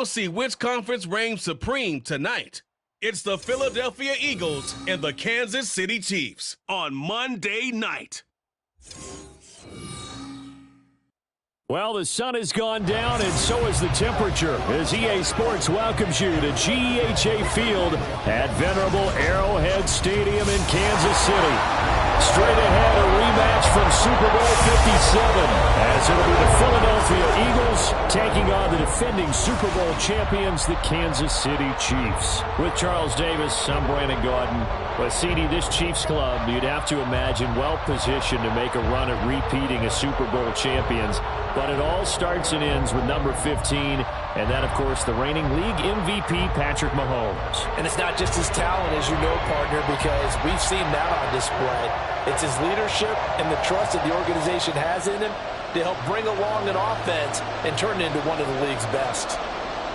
We'll see which conference reigns supreme tonight. It's the Philadelphia Eagles and the Kansas City Chiefs on Monday night. Well, the sun has gone down, and so has the temperature, as EA Sports welcomes you to GEHA Field at venerable Arrowhead Stadium in Kansas City. Straight ahead, a rematch from Super Bowl 57, as it'll be the Philadelphia Eagles taking on the defending Super Bowl champions, the Kansas City Chiefs. With Charles Davis, I'm Brandon Gordon. With CD, this Chiefs club, you'd have to imagine well-positioned to make a run at repeating as Super Bowl champions. But it all starts and ends with number 15, and that, of course, the reigning league MVP, Patrick Mahomes. And it's not just his talent, as you know, partner, because we've seen that on display. It's his leadership and the trust that the organization has in him to help bring along an offense and turn it into one of the league's best.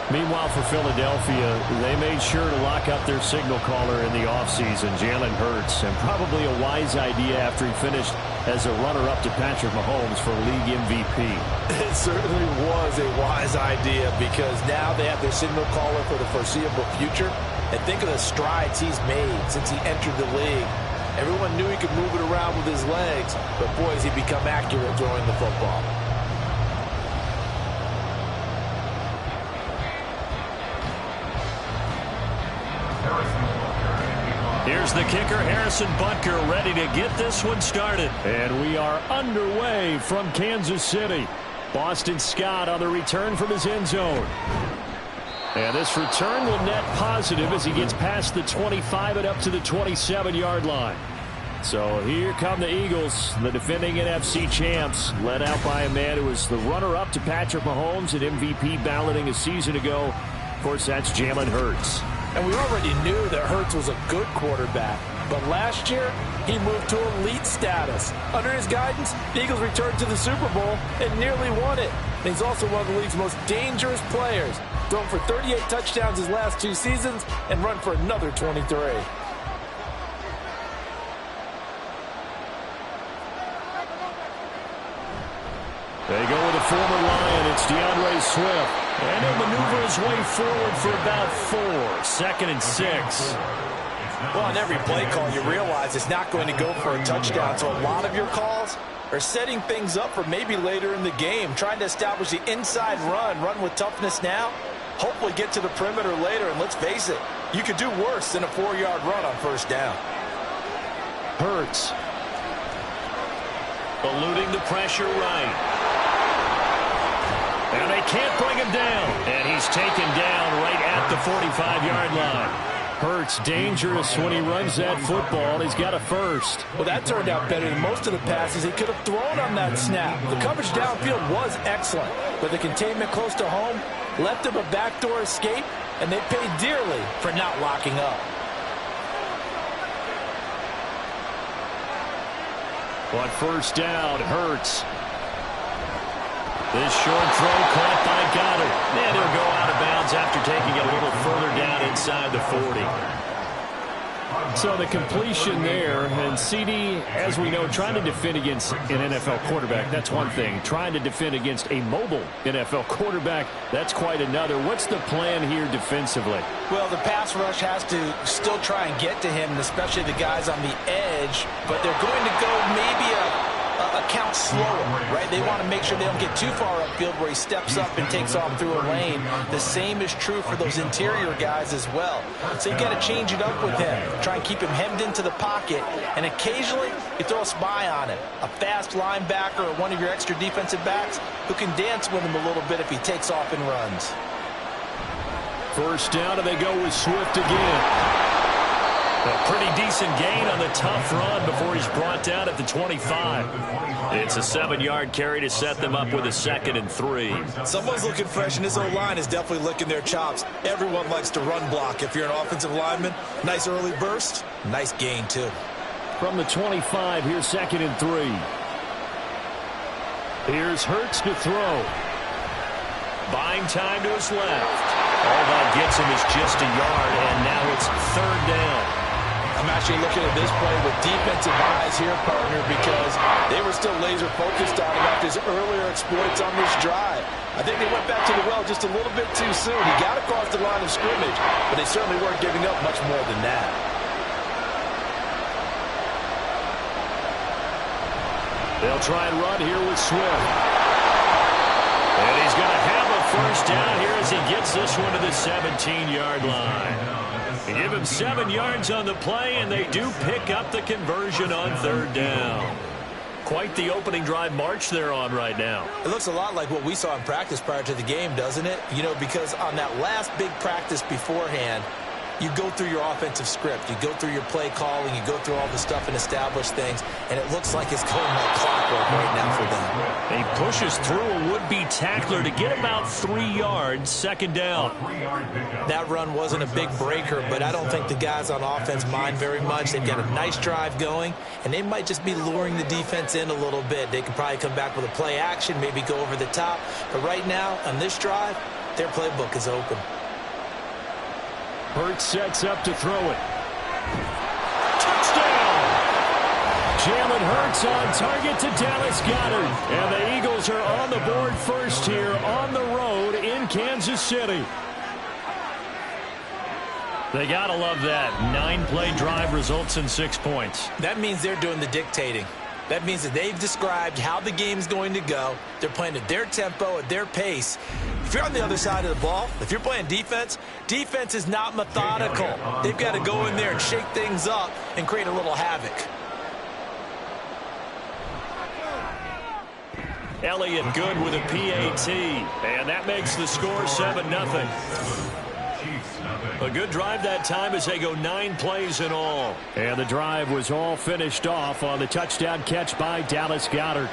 Meanwhile, for Philadelphia, they made sure to lock up their signal caller in the offseason, Jalen Hurts, and probably a wise idea after he finished as a runner-up to Patrick Mahomes for league MVP. It certainly was a wise idea, because now they have their signal caller for the foreseeable future. And think of the strides he's made since he entered the league. Everyone knew he could move it around with his legs, but boy, has he become accurate throwing the football. Here's the kicker, Harrison Butker, ready to get this one started. And we are underway from Kansas City. Boston Scott on the return from his end zone. And this return will net positive as he gets past the 25 and up to the 27-yard line. So here come the Eagles, the defending NFC champs, led out by a man who was the runner-up to Patrick Mahomes at MVP balloting a season ago. Of course, that's Jalen Hurts. And we already knew that Hurts was a good quarterback. But last year, he moved to elite status. Under his guidance, the Eagles returned to the Super Bowl and nearly won it. And he's also one of the league's most dangerous players. Thrown for 38 touchdowns his last 2 seasons and run for another 23. They go with a former Lion. It's DeAndre Swift. And he'll maneuver his way forward for about 4. 2nd and 6. Well, on every play call, you realize it's not going to go for a touchdown. So a lot of your calls are setting things up for maybe later in the game, trying to establish the inside run with toughness now, hopefully get to the perimeter later. And let's face it, you could do worse than a 4-yard run on first down. Hurts. Eluding the pressure right. And they can't bring him down. And he's taken down right at the 45-yard line. Hurts dangerous when he runs that football. He's got a first. Well, that turned out better than most of the passes he could have thrown on that snap. The coverage downfield was excellent, but the containment close to home left him a backdoor escape, and they paid dearly for not locking up. On first down, Hurts. This short throw caught by Goddard. And he'll go out of bounds after taking it a little further down inside the 40. So the completion there, and CD, as we know, trying to defend against an NFL quarterback, that's one thing. Trying to defend against a mobile NFL quarterback, that's quite another. What's the plan here defensively? Well, the pass rush has to still try and get to him, and especially the guys on the edge, but they're going to go maybe a count slower, right? They want to make sure they don't get too far upfield where he steps up and takes off through a lane. The same is true for those interior guys as well. So you got to change it up with him. Try and keep him hemmed into the pocket, and occasionally you throw a spy on him. A fast linebacker or one of your extra defensive backs who can dance with him a little bit if he takes off and runs. First down, and they go with Swift again. A pretty decent gain on the tough run before he's brought down at the 25. It's a 7-yard carry to set them up with a 2nd and 3. Someone's looking fresh, and his O-line is definitely licking their chops. Everyone likes to run block. If you're an offensive lineman, nice early burst, nice gain too. From the 25, here's 2nd and 3. Here's Hurts to throw. Buying time to his left. All that gets him is just a yard, and now it's 3rd down. I'm actually looking at this play with defensive eyes here, partner, because they were still laser focused on him after his earlier exploits on this drive. I think they went back to the well just a little bit too soon. He got across the line of scrimmage, but they certainly weren't giving up much more than that. They'll try and run here with Swift. And he's going to have a first down here as he gets this one to the 17-yard line. They give him 7 yards on the play, and they do pick up the conversion on 3rd down. Quite the opening drive march they're on right now. It looks a lot like what we saw in practice prior to the game, doesn't it? You know, because on that last big practice beforehand, you go through your offensive script. You go through your play calling. You go through all the stuff and establish things. And it looks like it's going like clockwork right now for them. He pushes through a would-be tackler to get about 3 yards, 2nd down. That run wasn't a big breaker, but I don't think the guys on offense mind very much. They've got a nice drive going, and they might just be luring the defense in a little bit. They could probably come back with a play action, maybe go over the top. But right now, on this drive, their playbook is open. Hurts sets up to throw it. Touchdown! Jalen Hurts on target to Dallas Goedert. And the Eagles are on the board first here on the road in Kansas City. They got to love that. 9-play drive results in 6 points. That means they're doing the dictating. That means that they've described how the game's going to go. They're playing at their tempo, at their pace. If you're on the other side of the ball, if you're playing defense, defense is not methodical. They've got to go in there and shake things up and create a little havoc. Elliott good with a PAT, and that makes the score 7-0. A good drive that time as they go 9 plays in all. And the drive was all finished off on the touchdown catch by Dallas Goedert.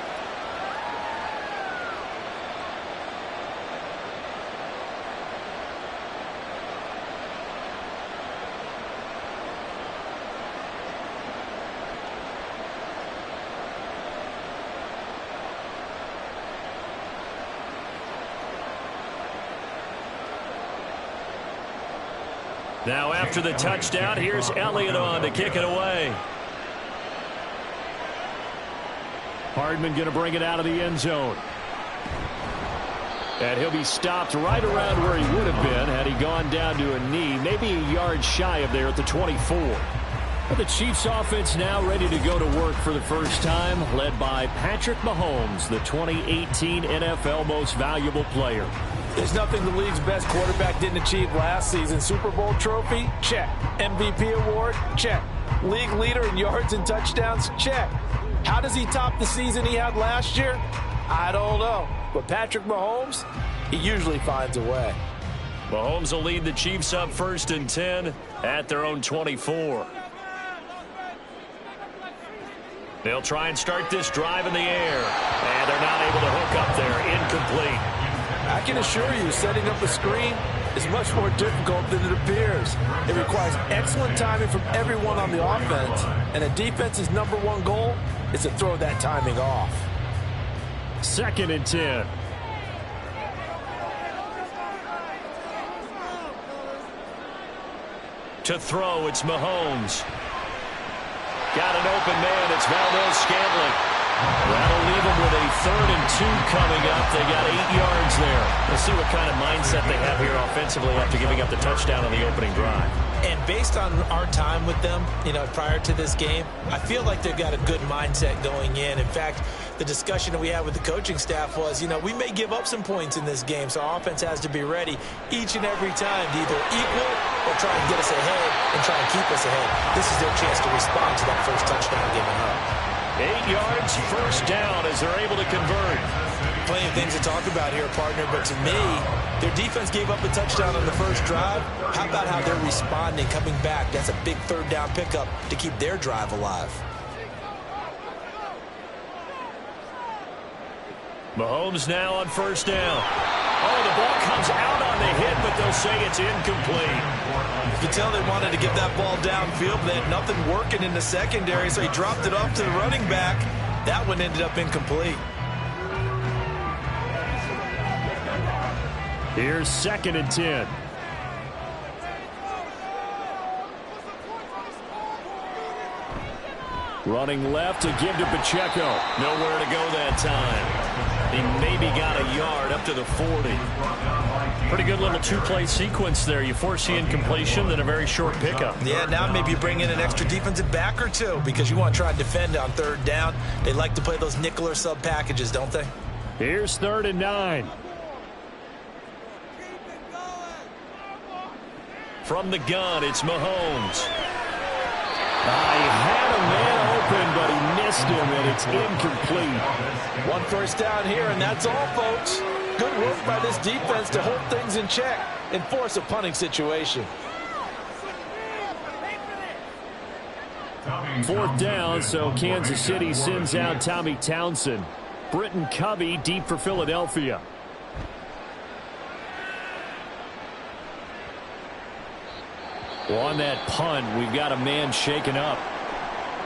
Now after the touchdown, here's Elliott on to kick it away. Hardman going to bring it out of the end zone. And he'll be stopped right around where he would have been had he gone down to a knee, maybe a yard shy of there at the 24. But the Chiefs offense now ready to go to work for the first time, led by Patrick Mahomes, the 2018 NFL Most Valuable Player. There's nothing the league's best quarterback didn't achieve last season. Super Bowl trophy? Check. MVP award? Check. League leader in yards and touchdowns? Check. How does he top the season he had last year? I don't know. But Patrick Mahomes, he usually finds a way. Mahomes will lead the Chiefs up 1st and 10 at their own 24. They'll try and start this drive in the air. And they're not able to hook up there. Incomplete. I can assure you, setting up a screen is much more difficult than it appears. It requires excellent timing from everyone on the offense, and a defense's #1 goal is to throw that timing off. 2nd and 10. To throw, it's Mahomes. Got an open man, it's Valdez-Scantling. That'll leave them with a 3rd and 2 coming up. They got 8 yards there. We'll see what kind of mindset they have here offensively after giving up the touchdown on the opening drive. And based on our time with them, you know, prior to this game, I feel like they've got a good mindset going in. In fact, the discussion that we had with the coaching staff was, you know, we may give up some points in this game, so our offense has to be ready each and every time to either equal or try and get us ahead and try and keep us ahead. This is their chance to respond to that first touchdown given up. 8 yards, 1st down as they're able to convert. Plenty of things to talk about here, partner, but to me, their defense gave up a touchdown on the first drive. How about how they're responding, coming back? That's a big 3rd down pickup to keep their drive alive. Mahomes now on 1st down. Oh, the ball comes out on the hit, but they'll say it's incomplete. You can tell they wanted to get that ball downfield, but they had nothing working in the secondary, so he dropped it off to the running back. That one ended up incomplete. Here's 2nd and 10. Running left to give to Pacheco. Nowhere to go that time. He maybe got a yard up to the 40. Pretty good little two-play sequence there. You force the incompletion, then a very short pickup. Yeah, now maybe you bring in an extra defensive back or two because you want to try and defend on third down. They like to play those nickel or sub packages, don't they? Here's 3rd and 9. From the gun, it's Mahomes. He had a man open, but he missed him, and it's incomplete. 1 first down here, and that's all, folks. Good work by this defense to hold things in check and force a punting situation. 4th down, so Kansas City sends out Tommy Townsend. Britton Covey deep for Philadelphia. Well, on that punt, we've got a man shaken up.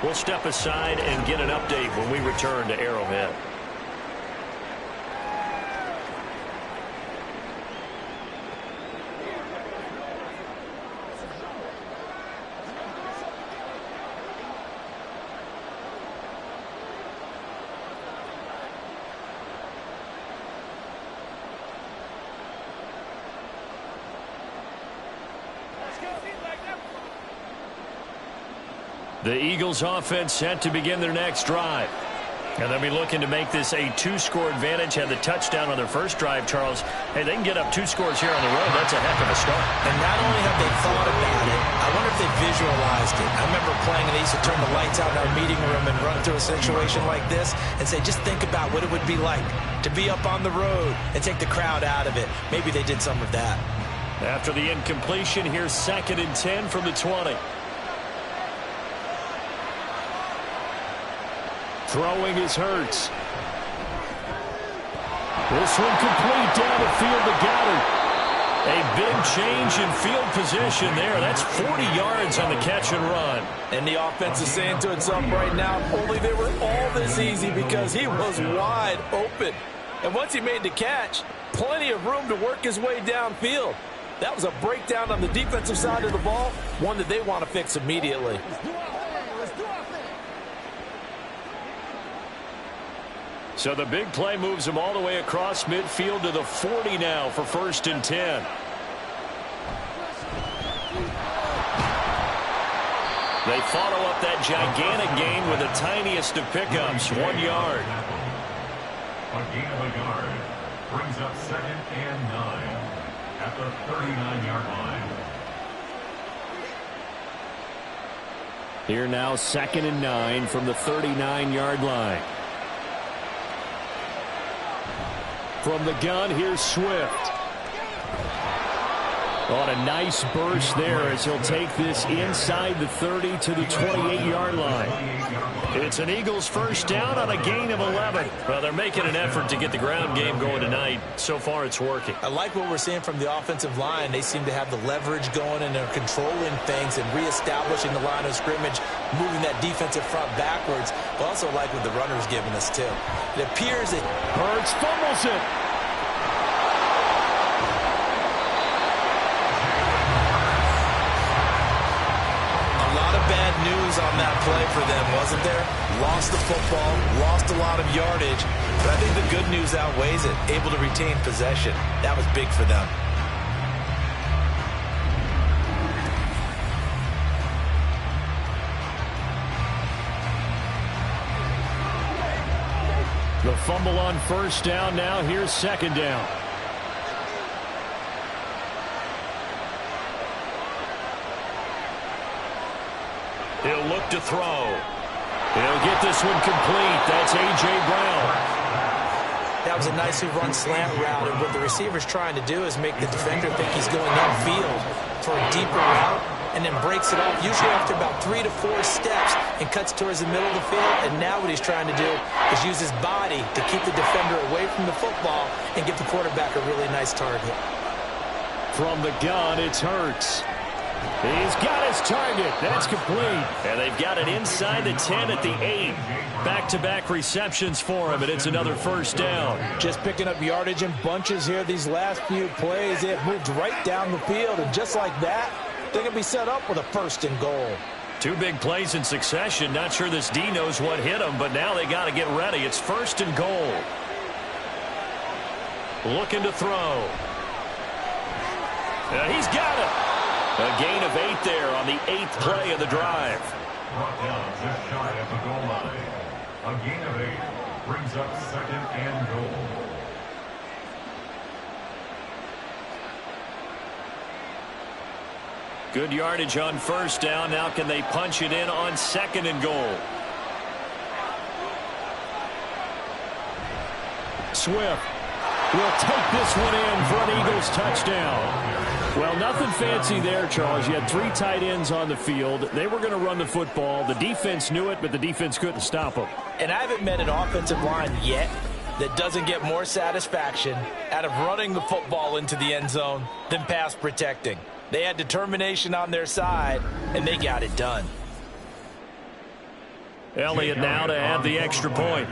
We'll step aside and get an update when we return to Arrowhead. The Eagles offense set to begin their next drive. And they'll be looking to make this a 2-score advantage. Had the touchdown on their first drive, Charles. Hey, they can get up 2 scores here on the road. That's a heck of a start. And not only have they thought about it, I wonder if they visualized it. I remember playing and they used to turn the lights out in our meeting room and run through a situation like this and say, just think about what it would be like to be up on the road and take the crowd out of it. Maybe they did some of that. After the incompletion, here's 2nd and 10 from the 20. Throwing is Hurts. This one complete down the field to Goddard. A big change in field position there. That's 40 yards on the catch and run. And the offense is saying to itself right now, only they were all this easy because he was wide open. And once he made the catch, plenty of room to work his way downfield. That was a breakdown on the defensive side of the ball, one that they want to fix immediately. So the big play moves him all the way across midfield to the 40 now for 1st and 10. They follow up that gigantic gain with the tiniest of pickups, 1 yard. A gain of a yard brings up 2nd and 9 at the 39-yard line. Here now 2nd and 9 from the 39-yard line. From the gun, here's Swift. On a nice burst there as he'll take this inside the 30 to the 28-yard line. It's an Eagles first down on a gain of 11. Well, they're making an effort to get the ground game going tonight. So far, it's working. I like what we're seeing from the offensive line. They seem to have the leverage going, and they're controlling things and reestablishing the line of scrimmage, moving that defensive front backwards. But also like what the runner's giving us, too. It appears that Hurts fumbles it. bad news on that play for them, wasn't there? Lost the football, lost a lot of yardage, but I think the good news outweighs it. Able to retain possession. That was big for them. The fumble on first down. Now here's second down. He'll look to throw. He'll get this one complete. That's A.J. Brown. That was a nicely run slant route, and what the receiver's trying to do is make the defender think he's going upfield for a deeper route, and then breaks it off, usually after about 3 to 4 steps, and cuts towards the middle of the field. And now what he's trying to do is use his body to keep the defender away from the football and give the quarterback a really nice target. From the gun, it's Hurts. He's got his target. That's complete. And they've got it inside the 10 at the 8. Back-to-back receptions for him, and it's another first down. Just picking up yardage in bunches here these last few plays. They have moved right down the field, and just like that, they're going to be set up with a 1st and goal. Two big plays in succession. Not sure this D knows what hit him, but now they got to get ready. It's 1st and goal. Looking to throw. He's got it. A gain of 8 there on the 8th play of the drive. Brought down just shy of the goal line. A gain of 8 brings up 2nd and goal. Good yardage on 1st down. Now can they punch it in on 2nd and goal? Swift will take this one in for an Eagles touchdown. Well, nothing fancy there, Charles. You had 3 tight ends on the field. They were going to run the football. The defense knew it, but the defense couldn't stop them. And I haven't met an offensive line yet that doesn't get more satisfaction out of running the football into the end zone than pass protecting. They had determination on their side, and they got it done. Elliott now to add the extra point.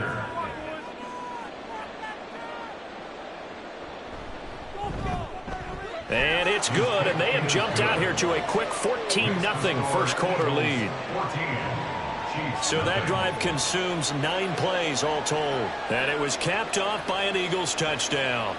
And it's good, and they have jumped out here to a quick 14-0 first quarter lead. So that drive consumes 9 plays all told. And it was capped off by an Eagles touchdown.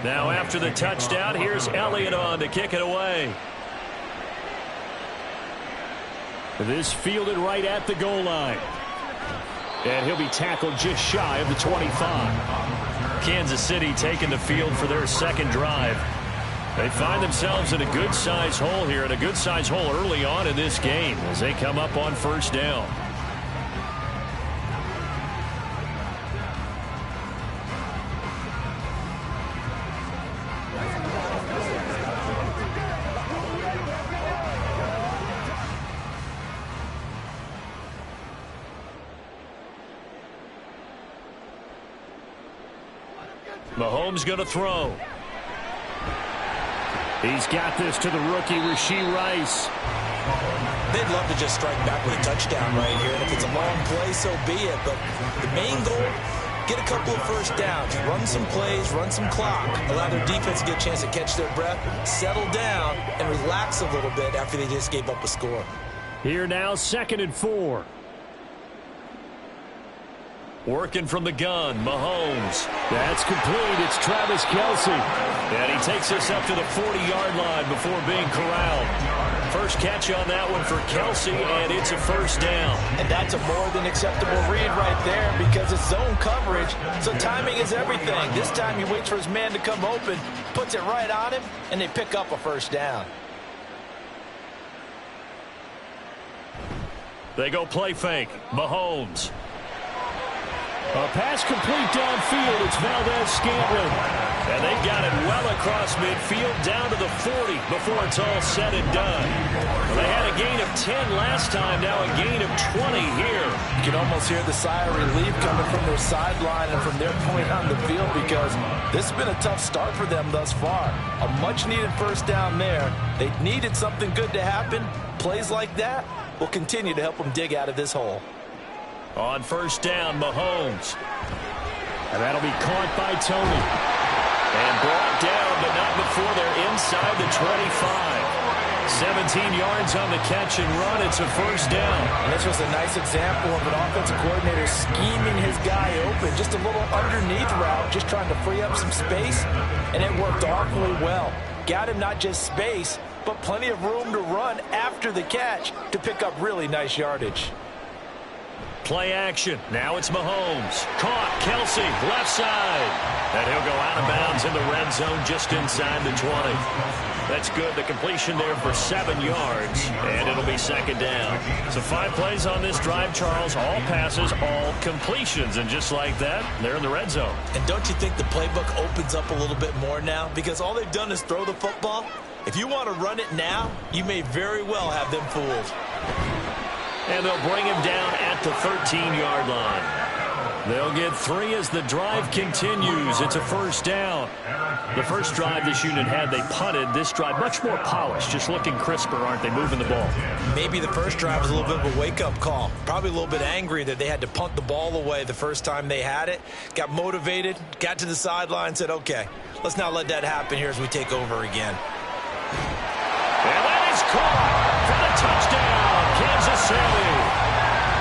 Now after the touchdown, here's Elliott on to kick it away. This fielded right at the goal line. And he'll be tackled just shy of the 25. Kansas City taking the field for their 2nd drive. They find themselves in a good-sized hole here, and a good-sized hole early on in this game as they come up on 1st down. Mahomes going to throw. He's got this to the rookie, Rashee Rice. They'd love to just strike back with a touchdown right here, and if it's a long play, so be it. But the main goal, get a couple of 1st downs, run some plays, run some clock, allow their defense to get a chance to catch their breath, settle down, and relax a little bit after they just gave up a score. Here now, 2nd and 4. Working from the gun, Mahomes. That's complete. It's Travis Kelce. And he takes us up to the 40-yard line before being corralled. First catch on that one for Kelce, and it's a 1st down. And that's a more than acceptable read right there because it's zone coverage, so timing is everything. This time he waits for his man to come open, puts it right on him, and they pick up a 1st down. They go play fake. Mahomes. A pass complete downfield. It's Valdez-Scantling. And they've got it well across midfield down to the 40 before it's all said and done. They had a gain of 10 last time, now a gain of 20 here. You can almost hear the sigh of relief coming from their sideline and from their point on the field because this has been a tough start for them thus far. A much-needed 1st down there. They needed something good to happen. Plays like that will continue to help them dig out of this hole. On 1st down, Mahomes. And that'll be caught by Tony. And brought down, but not before they're inside the 25. 17 yards on the catch and run. It's a 1st down. And this was a nice example of an offensive coordinator scheming his guy open. Just a little underneath route, just trying to free up some space. And it worked awfully well. Got him not just space, but plenty of room to run after the catch to pick up really nice yardage. Play action. Now it's Mahomes. Caught. Kelce, left side. And he'll go out of bounds in the red zone just inside the 20. That's good. The completion there for 7 yards. And it'll be 2nd down. So 5 plays on this drive, Charles. All passes, all completions. And just like that, they're in the red zone. And don't you think the playbook opens up a little bit more now? Because all they've done is throw the football. If you want to run it now, you may very well have them fooled. And they'll bring him down at the 13-yard line. They'll get 3 as the drive continues. It's a first down. The first drive this unit had, they punted. This drive, much more polished, just looking crisper, aren't they, moving the ball? Maybe the first drive was a little bit of a wake-up call. Probably a little bit angry that they had to punt the ball away the first time they had it. Got motivated, got to the sideline, said, okay, let's not let that happen here as we take over again. And that is caught for the touchdown, Kansas City.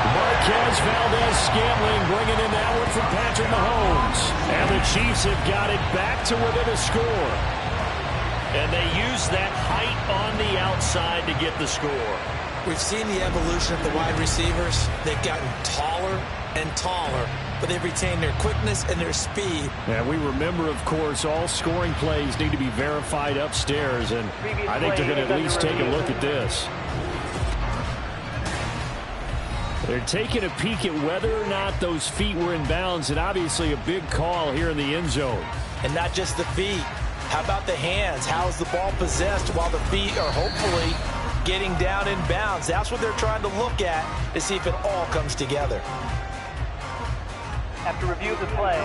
Marquez Valdez-Scantling bringing in that one from Patrick Mahomes. And the Chiefs have got it back to within a score. And they use that height on the outside to get the score. We've seen the evolution of the wide receivers. They've gotten taller and taller, but they've retained their quickness and their speed. And we remember, of course, all scoring plays need to be verified upstairs, and I think they're going to at least take a look at this. They're taking a peek at whether or not those feet were in bounds, and obviously a big call here in the end zone. And not just the feet. How about the hands? How is the ball possessed while the feet are hopefully getting down in bounds? That's what they're trying to look at to see if it all comes together. After review of the play,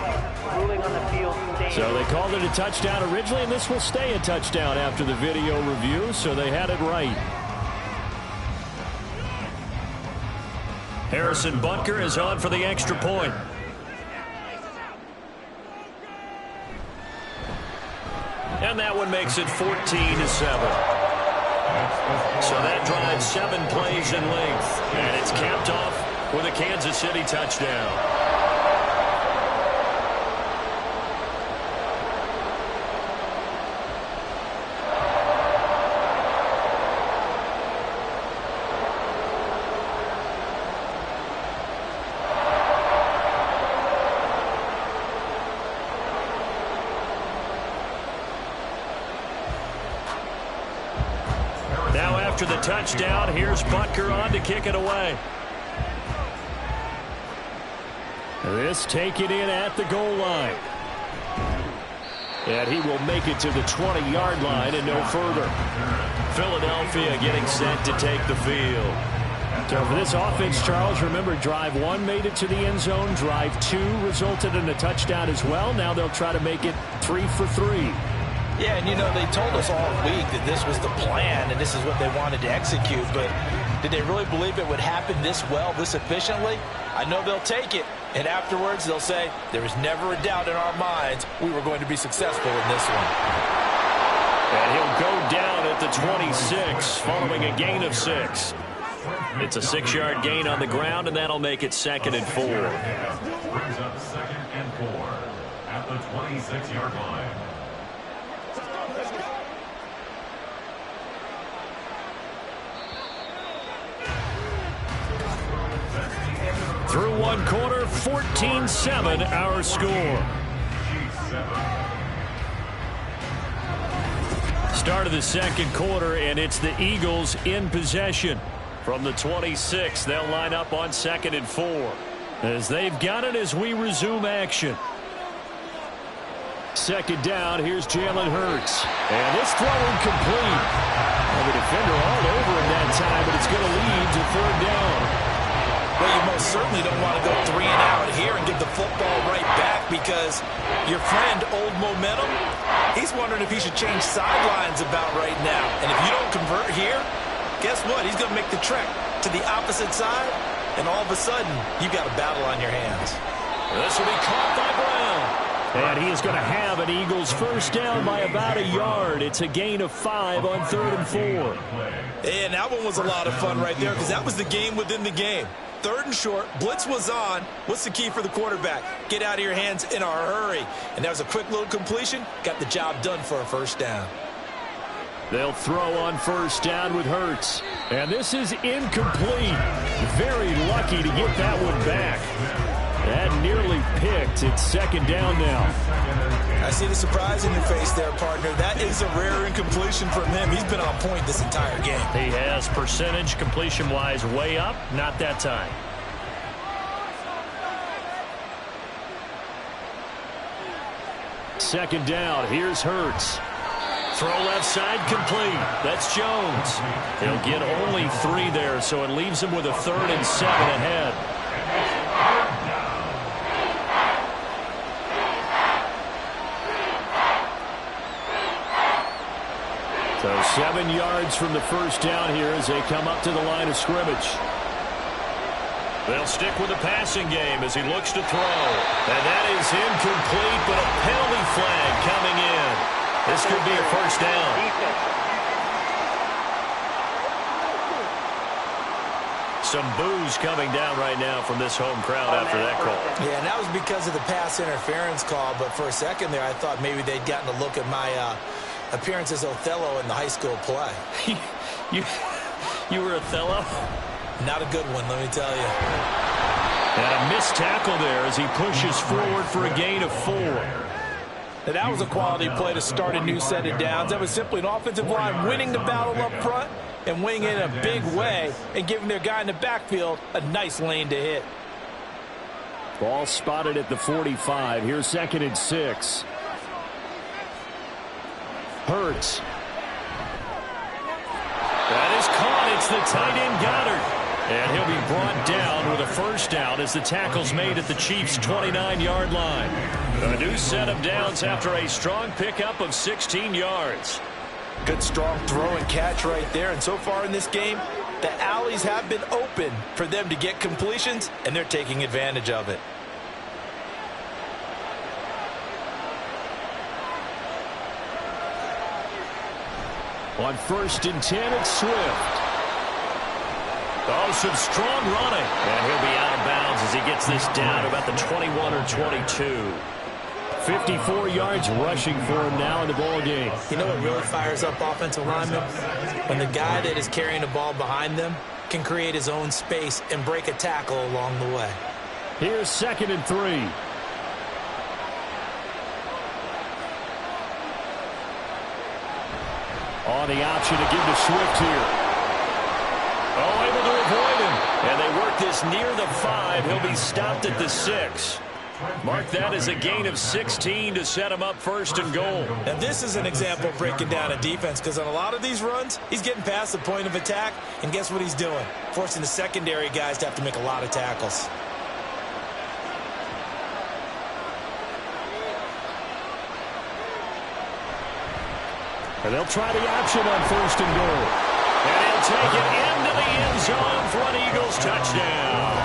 ruling on the field stays. So they called it a touchdown originally, and this will stay a touchdown after the video review, so they had it right. Harrison Butker is on for the extra point. And that one makes it 14-7. So that drives 7 plays in length. And it's capped off with a Kansas City touchdown. After the touchdown, here's Butker on to kick it away. This taken in at the goal line. And he will make it to the 20-yard line and no further. Philadelphia getting set to take the field. So for this offense, Charles, remember, drive 1 made it to the end zone. Drive 2 resulted in a touchdown as well. Now they'll try to make it 3 for 3. Yeah, and you know, they told us all week that this was the plan and this is what they wanted to execute, but did they really believe it would happen this well, this efficiently? I know they'll take it, and afterwards they'll say, there was never a doubt in our minds we were going to be successful in this one. And he'll go down at the 26 following a gain of 6. It's a 6-yard gain on the ground, and that'll make it 2nd and 4. Brings up 2nd and 4 at the 26-yard line. Through 1 quarter, 14-7 our score. Start of the 2nd quarter, and it's the Eagles in possession. From the 26, they'll line up on 2nd and 4. As they've got it as we resume action. 2nd down, here's Jalen Hurts. And this throw incomplete. And the defender all over him that time, but it's going to lead to 3rd down. Well, you most certainly don't want to go 3 and out here and give the football right back because your friend, Old Momentum, he's wondering if he should change sidelines about right now. And if you don't convert here, guess what? He's going to make the trek to the opposite side, and all of a sudden, you've got a battle on your hands. This will be caught by Brown. And he is going to have an Eagles first down by about a yard. It's a gain of 5 on 3rd and 4. And that one was a lot of fun right there because that was the game within the game. 3rd and short, blitz was on. What's the key for the quarterback? Get out of your hands in a hurry. And that was a quick little completion. Got the job done for a first down. They'll throw on first down with Hurts. And this is incomplete. Very lucky to get that one back. That nearly picked. It's 2nd down now. I see the surprise in your face there, partner. That is a rare incompletion from him. He's been on point this entire game. He has percentage completion-wise way up. Not that time. Second down. Here's Hurts. Throw left side complete. That's Jones. He'll get only 3 there, so it leaves him with a 3rd and 7 ahead. So 7 yards from the first down here as they come up to the line of scrimmage. They'll stick with the passing game as he looks to throw. And that is incomplete, but a penalty flag coming in. This could be a first down. Some boos coming down right now from this home crowd after that call. Yeah, and that was because of the pass interference call. But for a second there, I thought maybe they'd gotten a look at my appearance as Othello in the high school play. You were Othello? Not a good one, let me tell you. And a missed tackle there as he pushes forward for a gain of 4. And that was a quality play to start a new set of downs. That was simply an offensive line winning the battle up front and winning it in a big way and giving their guy in the backfield a nice lane to hit. Ball spotted at the 45. Here's 2nd and 6. Hurts. That is caught. It's the tight end Goddard. And he'll be brought down with a first down as the tackle's made at the Chiefs' 29-yard line. A new set of downs after a strong pickup of 16 yards. Good strong throw and catch right there. And so far in this game, the alleys have been open for them to get completions, and they're taking advantage of it. On 1st and 10, it's Swift. Oh, some strong running. And he'll be out of bounds as he gets this down about the 21 or 22. 54 yards rushing for him now in the ball game. You know what really fires up offensive linemen? When the guy that is carrying the ball behind them can create his own space and break a tackle along the way. Here's 2nd and 3. On the option to give to Swift here. Oh, able to avoid him. And they work this near the 5. He'll be stopped at the 6. Mark that as a gain of 16 to set him up 1st and goal. And this is an example of breaking down a defense, because on a lot of these runs, he's getting past the point of attack, and guess what he's doing? Forcing the secondary guys to have to make a lot of tackles. And they'll try the option on 1st and goal. And he'll take it into the end zone for an Eagles touchdown.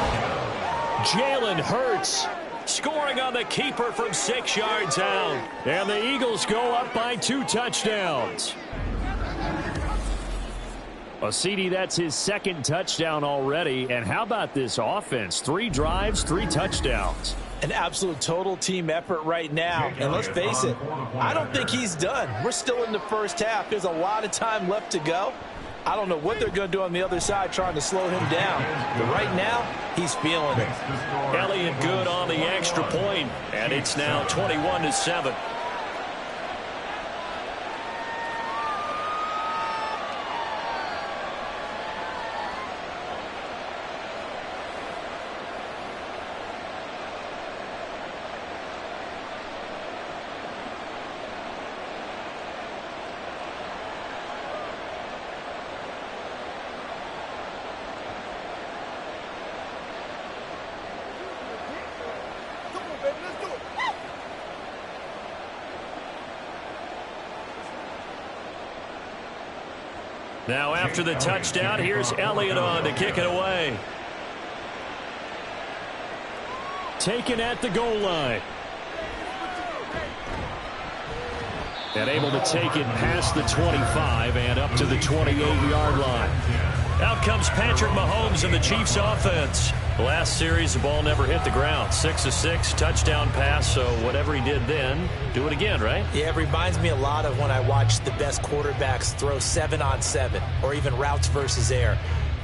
Jalen Hurts scoring on the keeper from 6 yards out. And the Eagles go up by 2 touchdowns. Well, CD, that's his 2nd touchdown already. And how about this offense? 3 drives, 3 touchdowns. An absolute total team effort right now. And let's face it, I don't think he's done. We're still in the first half. There's a lot of time left to go. I don't know what they're going to do on the other side trying to slow him down. But right now, he's feeling it. Elliott good on the extra point, and it's now 21-7. Now after the touchdown, here's Elliott on to kick it away. Taken at the goal line. And able to take it past the 25 and up to the 28-yard line. Out comes Patrick Mahomes and the Chiefs offense. Last series, the ball never hit the ground. 6 of 6, touchdown pass, so whatever he did then, do it again, right? Yeah, it reminds me a lot of when I watched the best quarterbacks throw 7-on-7 or even routes versus air.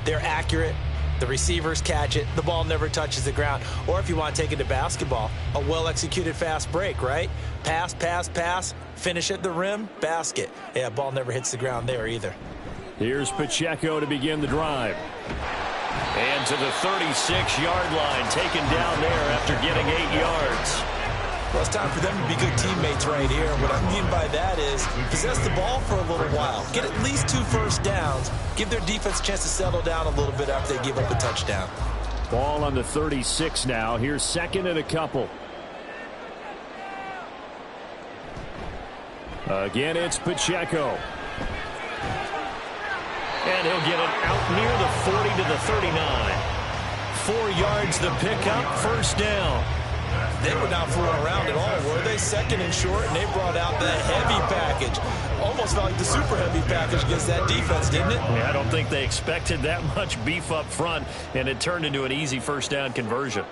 They're accurate. The receivers catch it. The ball never touches the ground. Or if you want to take it to basketball, a well-executed fast break, right? Pass, pass, pass, finish at the rim, basket. Yeah, ball never hits the ground there either. Here's Pacheco to begin the drive. And to the 36-yard line, taken down there after getting 8 yards. Well, it's time for them to be good teammates right here. What I mean by that is possess the ball for a little while. Get at least 2 first downs. Give their defense a chance to settle down a little bit after they give up a touchdown. Ball on the 36 now. Here's 2nd and a couple. Again, it's Pacheco. And he'll get it out near the 40 to the 39. 4 yards the pickup, first down. They were not fooling around at all, were they? Second and short, and they brought out the heavy package. Almost felt like the super heavy package against that defense, didn't it? Yeah, I don't think they expected that much beef up front, and it turned into an easy first down conversion.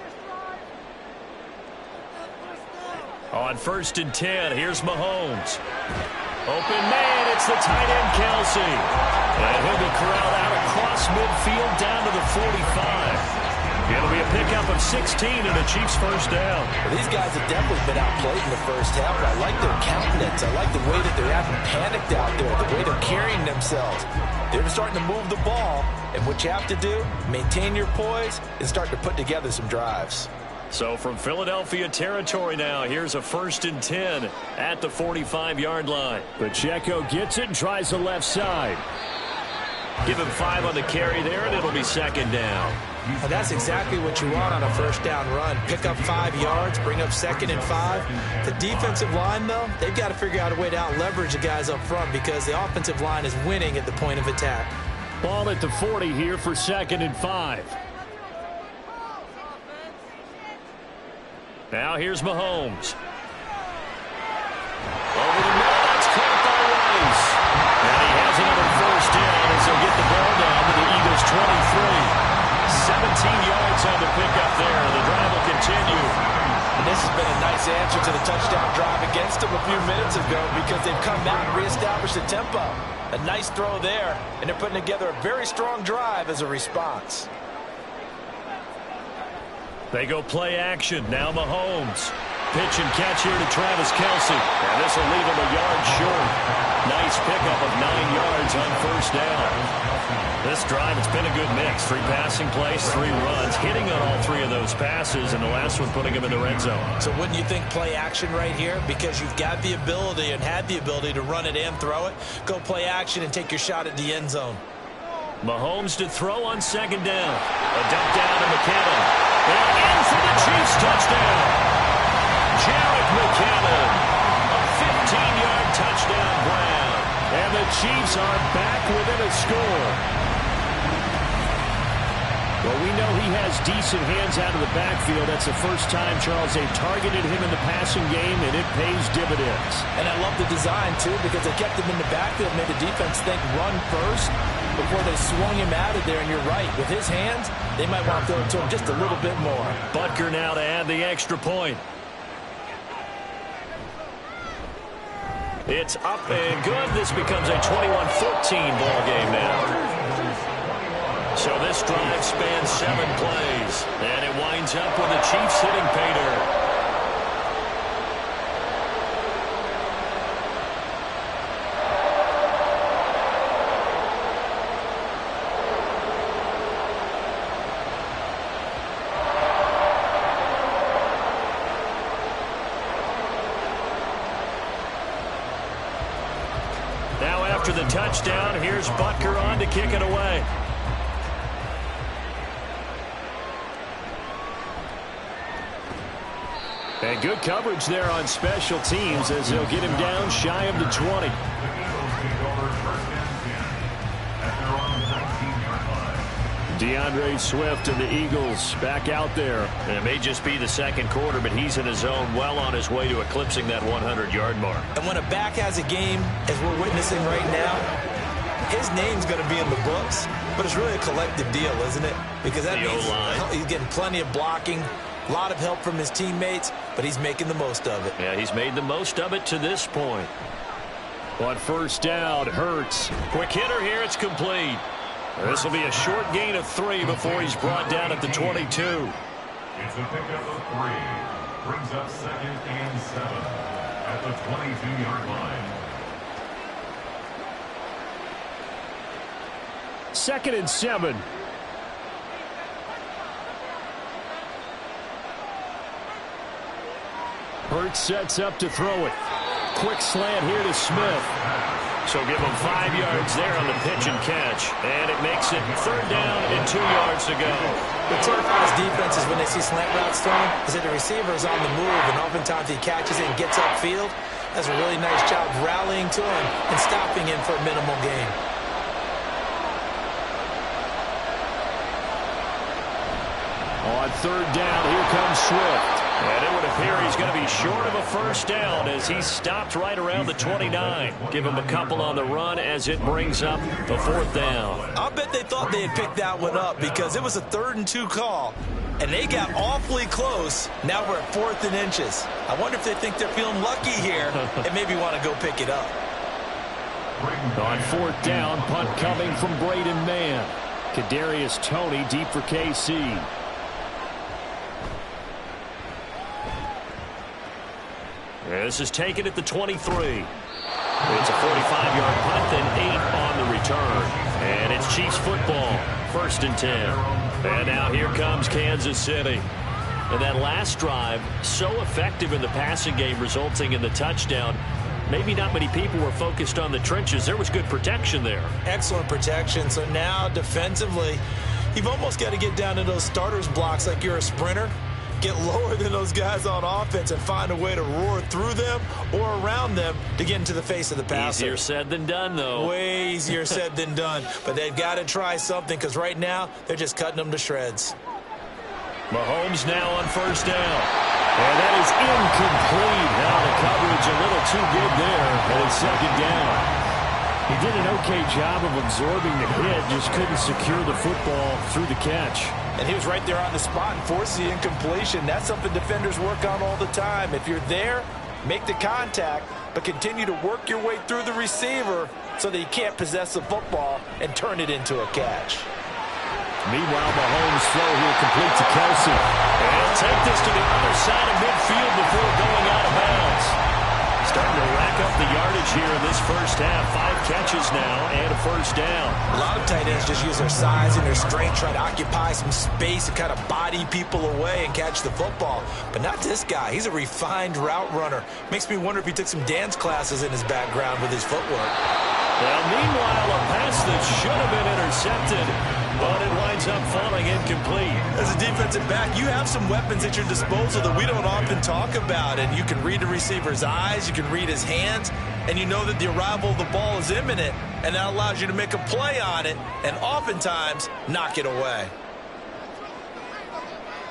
On 1st and 10, here's Mahomes. Open man, it's the tight end, Kelsey. And he'll be corralled out across midfield down to the 45. It'll be a pickup of 16 and a Chiefs first down. Well, these guys have definitely been outplayed in the first half. I like their countenance. I like the way that they're acting panicked out there, the way they're carrying themselves. They're starting to move the ball, and what you have to do, maintain your poise and start to put together some drives. So from Philadelphia territory now, here's a 1st and 10 at the 45-yard line. Pacheco gets it and tries the left side. Give him 5 on the carry there, and it'll be 2nd down. Well, that's exactly what you want on a first down run. Pick up 5 yards, bring up 2nd and 5. The defensive line, though, they've got to figure out a way to out-leverage the guys up front because the offensive line is winning at the point of attack. Ball at the 40 here for 2nd and 5. Now here's Mahomes. Over the middle, that's caught by Rice. And he has another first down as he'll get the ball down to the Eagles' 23. 17 yards on the pickup there. The drive will continue. And this has been a nice answer to the touchdown drive against them a few minutes ago because they've come out and reestablished the tempo. A nice throw there, and they're putting together a very strong drive as a response. They go play action. Now Mahomes. Pitch and catch here to Travis Kelce. And this will leave him a yard short. Nice pickup of 9 yards on first down. This drive, it's been a good mix. 3 passing plays, 3 runs, hitting on all 3 of those passes, and the last one putting him in the red zone. So wouldn't you think play action right here? Because you've got the ability and had the ability to run it and throw it. Go play action and take your shot at the end zone. Mahomes to throw on 2nd down. A dump down to McKinnon. And in for the Chiefs touchdown. Jarek McKinnon. A 15-yard touchdown grab. And the Chiefs are back within a score. Well, we know he has decent hands out of the backfield. That's the first time, Charles, they've targeted him in the passing game, and it pays dividends. And I love the design, too, because they kept him in the backfield, made the defense think run first before they swung him out of there. And you're right, with his hands, they might want to throw it to him just a little bit more. Butker now to add the extra point. It's up and good. This becomes a 21-14 ball game now. So this drive spans 7 plays, and it winds up with the Chiefs hitting pay dirt. Now after the touchdown, here's Butker on to kick it away. And good coverage there on special teams as they'll get him down shy of the 20. DeAndre Swift and the Eagles back out there. And it may just be the second quarter, but he's in his zone, well on his way to eclipsing that 100-yard mark. And when a back has a game, as we're witnessing right now, his name's going to be in the books, but it's really a collective deal, isn't it? Because that means he's getting plenty of blocking, a lot of help from his teammates, but he's making the most of it. Yeah, he's made the most of it to this point. On first down, Hurts. Quick hitter here, it's complete. This will be a short gain of 3 before he's brought down at the 22. It's a pickup of 3. Brings up 2nd and 7 at the 22-yard line. 2nd and 7. Hurts sets up to throw it. Quick slant here to Smith. So give him 5 yards there on the pitch and catch. And it makes it 3rd down and 2 yards to go. The tip for his defense is when they see slant routes thrown, is that the receiver is on the move, and oftentimes he catches it and gets upfield. That's a really nice job rallying to him and stopping him for a minimal gain. on third down. Here comes Swift. And it would appear he's going to be short of a first down as he stopped right around the 29. Give him a couple on the run as it brings up the fourth down. I'll bet they thought they had picked that one up because it was a 3rd and 2 call. And they got awfully close. Now we're at 4th and inches. I wonder if they think they're feeling lucky here and maybe want to go pick it up. On fourth down, punt coming from Braden Mann. Kadarius Toney deep for KC. This is taken at the 23. It's a 45-yard punt, then 8 on the return. And it's Chiefs football, 1st and 10. And now here comes Kansas City. And that last drive, so effective in the passing game, resulting in the touchdown. Maybe not many people were focused on the trenches. There was good protection there. Excellent protection. So now defensively, you've almost got to get down to those starters blocks like you're a sprinter. Get lower than those guys on offense and find a way to roar through them or around them to get into the face of the passer. Easier said than done, though. Way easier said than done. But they've got to try something because right now they're just cutting them to shreds. Mahomes now on first down. And that is incomplete. Now the coverage a little too good there. And it's 2nd down. He did an okay job of absorbing the hit, just couldn't secure the football through the catch. And he was right there on the spot and forced the incompletion. That's something defenders work on all the time. If you're there, make the contact, but continue to work your way through the receiver so that you can't possess the football and turn it into a catch. Meanwhile, Mahomes' throw here complete to Kelsey. And he'll take this to the other side of midfield before going out of bounds. Starting to rack up the yardage here in this first half. 5 catches now and a first down. A lot of tight ends just use their size and their strength, try to occupy some space and kind of body people away and catch the football. But not this guy. He's a refined route runner. Makes me wonder if he took some dance classes in his background with his footwork. Well, meanwhile, a pass that should have been intercepted, but it winds up falling incomplete. As a defensive back, you have some weapons at your disposal that we don't often talk about. And you can read the receiver's eyes, you can read his hands, and you know that the arrival of the ball is imminent. And that allows you to make a play on it and oftentimes knock it away.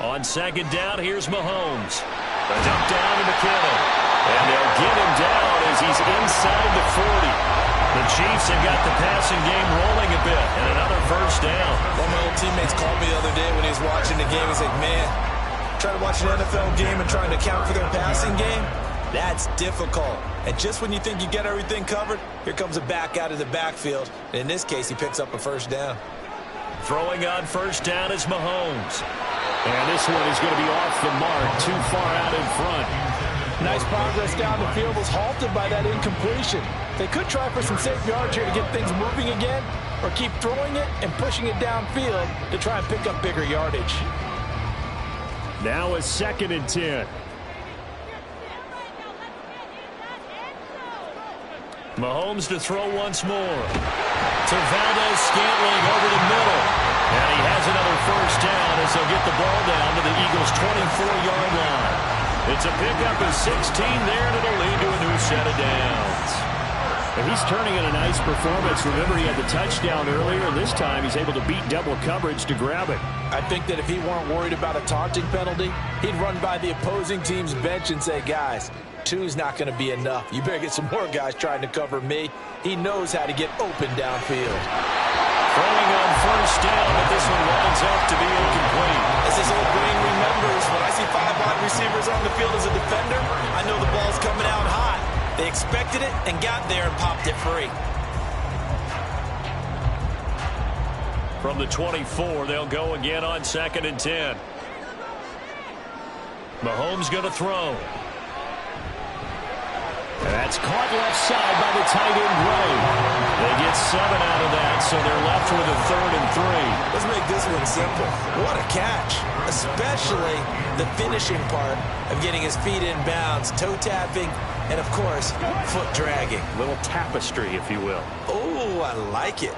On 2nd down, here's Mahomes. The dump down to McKinnon. And they'll get him down as he's inside the 40. The Chiefs have got the passing game rolling a bit, and another first down. One of my old teammates called me the other day when he was watching the game. He's like, man, trying to watch an NFL game and trying to account for their passing game, that's difficult. And just when you think you get everything covered, here comes a back out of the backfield. And in this case, he picks up a first down. Throwing on first down is Mahomes. And this one is going to be off the mark, too far out in front. Nice progress down the field was halted by that incompletion. They could try for some safe yards here to get things moving again, or keep throwing it and pushing it downfield to try and pick up bigger yardage. Now a 2nd and 10. Mahomes to throw once more. To Valdez-Scantling over the middle. And he has another first down as they'll get the ball down to the Eagles' 24-yard line. It's a pickup of 16 there, and it'll lead to a new set of downs. And he's turning in a nice performance. Remember, he had the touchdown earlier, and this time he's able to beat double coverage to grab it. I think that if he weren't worried about a taunting penalty, he'd run by the opposing team's bench and say, guys, 2 is not going to be enough. You better get some more guys trying to cover me. He knows how to get open downfield. Throwing on first down, but this one winds up to be incomplete. As his old brain remembers, when I see 5 wide receivers on the field as a defender, I know the ball's coming out hot. They expected it and got there and popped it free. From the 24, they'll go again on 2nd and 10. Mahomes going to throw. And that's caught left side by the tight end Gray. They get 7 out of that, so they're left with a 3rd and 3. Let's make this one simple. What a catch, especially the finishing part of getting his feet in bounds, toe tapping, and of course, foot dragging. Little tapestry, if you will. Oh, I like it.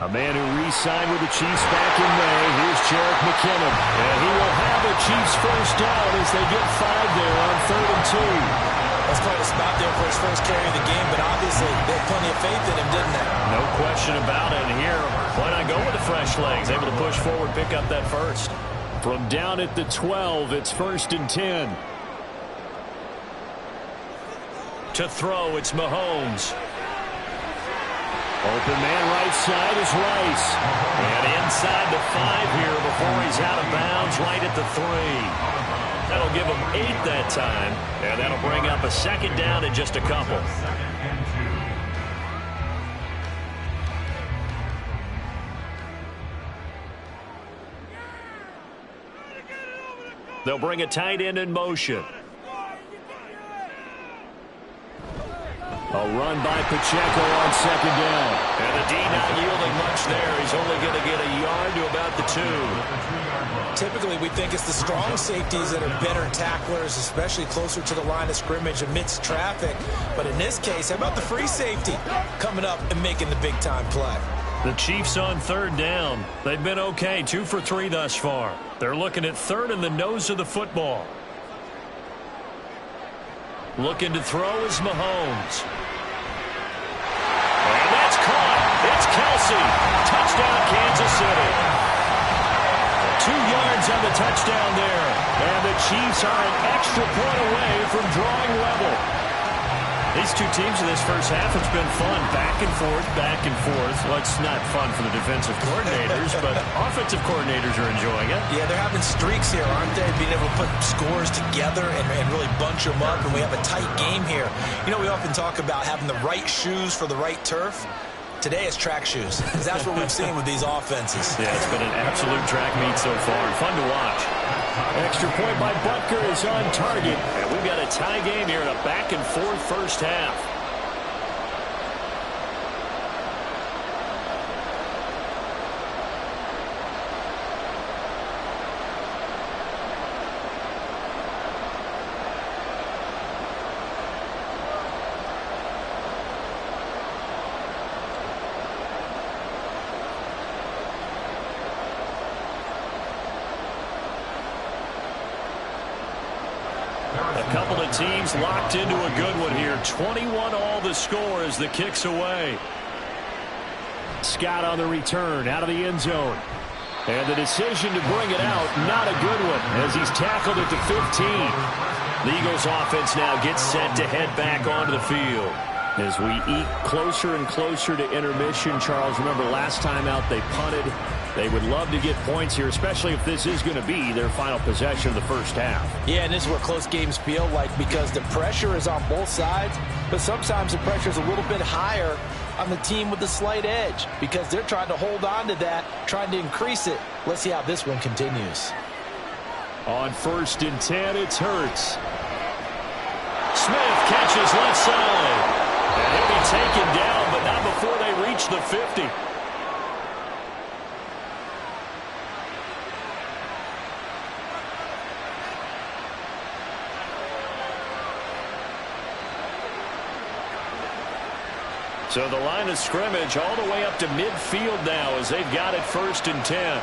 A man who re-signed with the Chiefs back in May. Here's Jerick McKinnon. And he will have the Chiefs first down as they get 5 there on 3rd and 2. A That's quite a spot there for his first carry of the game, but obviously they had plenty of faith in him, didn't they? No question about it. And here, why not go with the fresh legs? Able to push forward, pick up that first. From down at the 12, it's 1st and 10. To throw, it's Mahomes. Open man right side is Rice. And inside the 5 here before he's out of bounds, right at the 3. That'll give him 8 that time. And that'll bring up a 2nd down in just a couple. They'll bring a tight end in motion. A run by Pacheco on 2nd down. And the D not yielding much there. He's only going to get a yard to about the 2. Typically, we think it's the strong safeties that are better tacklers, especially closer to the line of scrimmage amidst traffic. But in this case, how about the free safety coming up and making the big-time play? The Chiefs on 3rd down. They've been okay, 2 for 3 thus far. They're looking at 3rd in the nose of the football. Looking to throw is Mahomes. And that's caught. It's Kelsey. Touchdown, Kansas City. 2 yards on the touchdown there. And the Chiefs are an extra point away from drawing level. These two teams in this first half, it's been fun. Back and forth, back and forth. Well, it's not fun for the defensive coordinators, but offensive coordinators are enjoying it. Yeah, they're having streaks here, aren't they? Being able to put scores together and really bunch them up, and we have a tight game here. You know, we often talk about having the right shoes for the right turf. Today it's track shoes, because that's what we've seen with these offenses. Yeah, it's been an absolute track meet so far. Fun to watch. Extra point by Butker is on target. And we've got a tie game here in a back-and-forth first half. Couple of teams locked into a good one here. 21 all the score as the kick's away. Scott on the return out of the end zone. And the decision to bring it out, not a good one as he's tackled at the 15. The Eagles offense now gets set to head back onto the field. As we eat closer and closer to intermission, Charles, remember last time out they punted. They would love to get points here, especially if this is going to be their final possession of the first half. Yeah, and this is what close games feel like because the pressure is on both sides, but sometimes the pressure is a little bit higher on the team with the slight edge because they're trying to hold on to that, trying to increase it. Let's see how this one continues. On 1st and 10, it's Hurts. Smith catches left side. And he'll be taken down, but not before they reach the 50. So the line of scrimmage all the way up to midfield now as they've got it 1st and 10.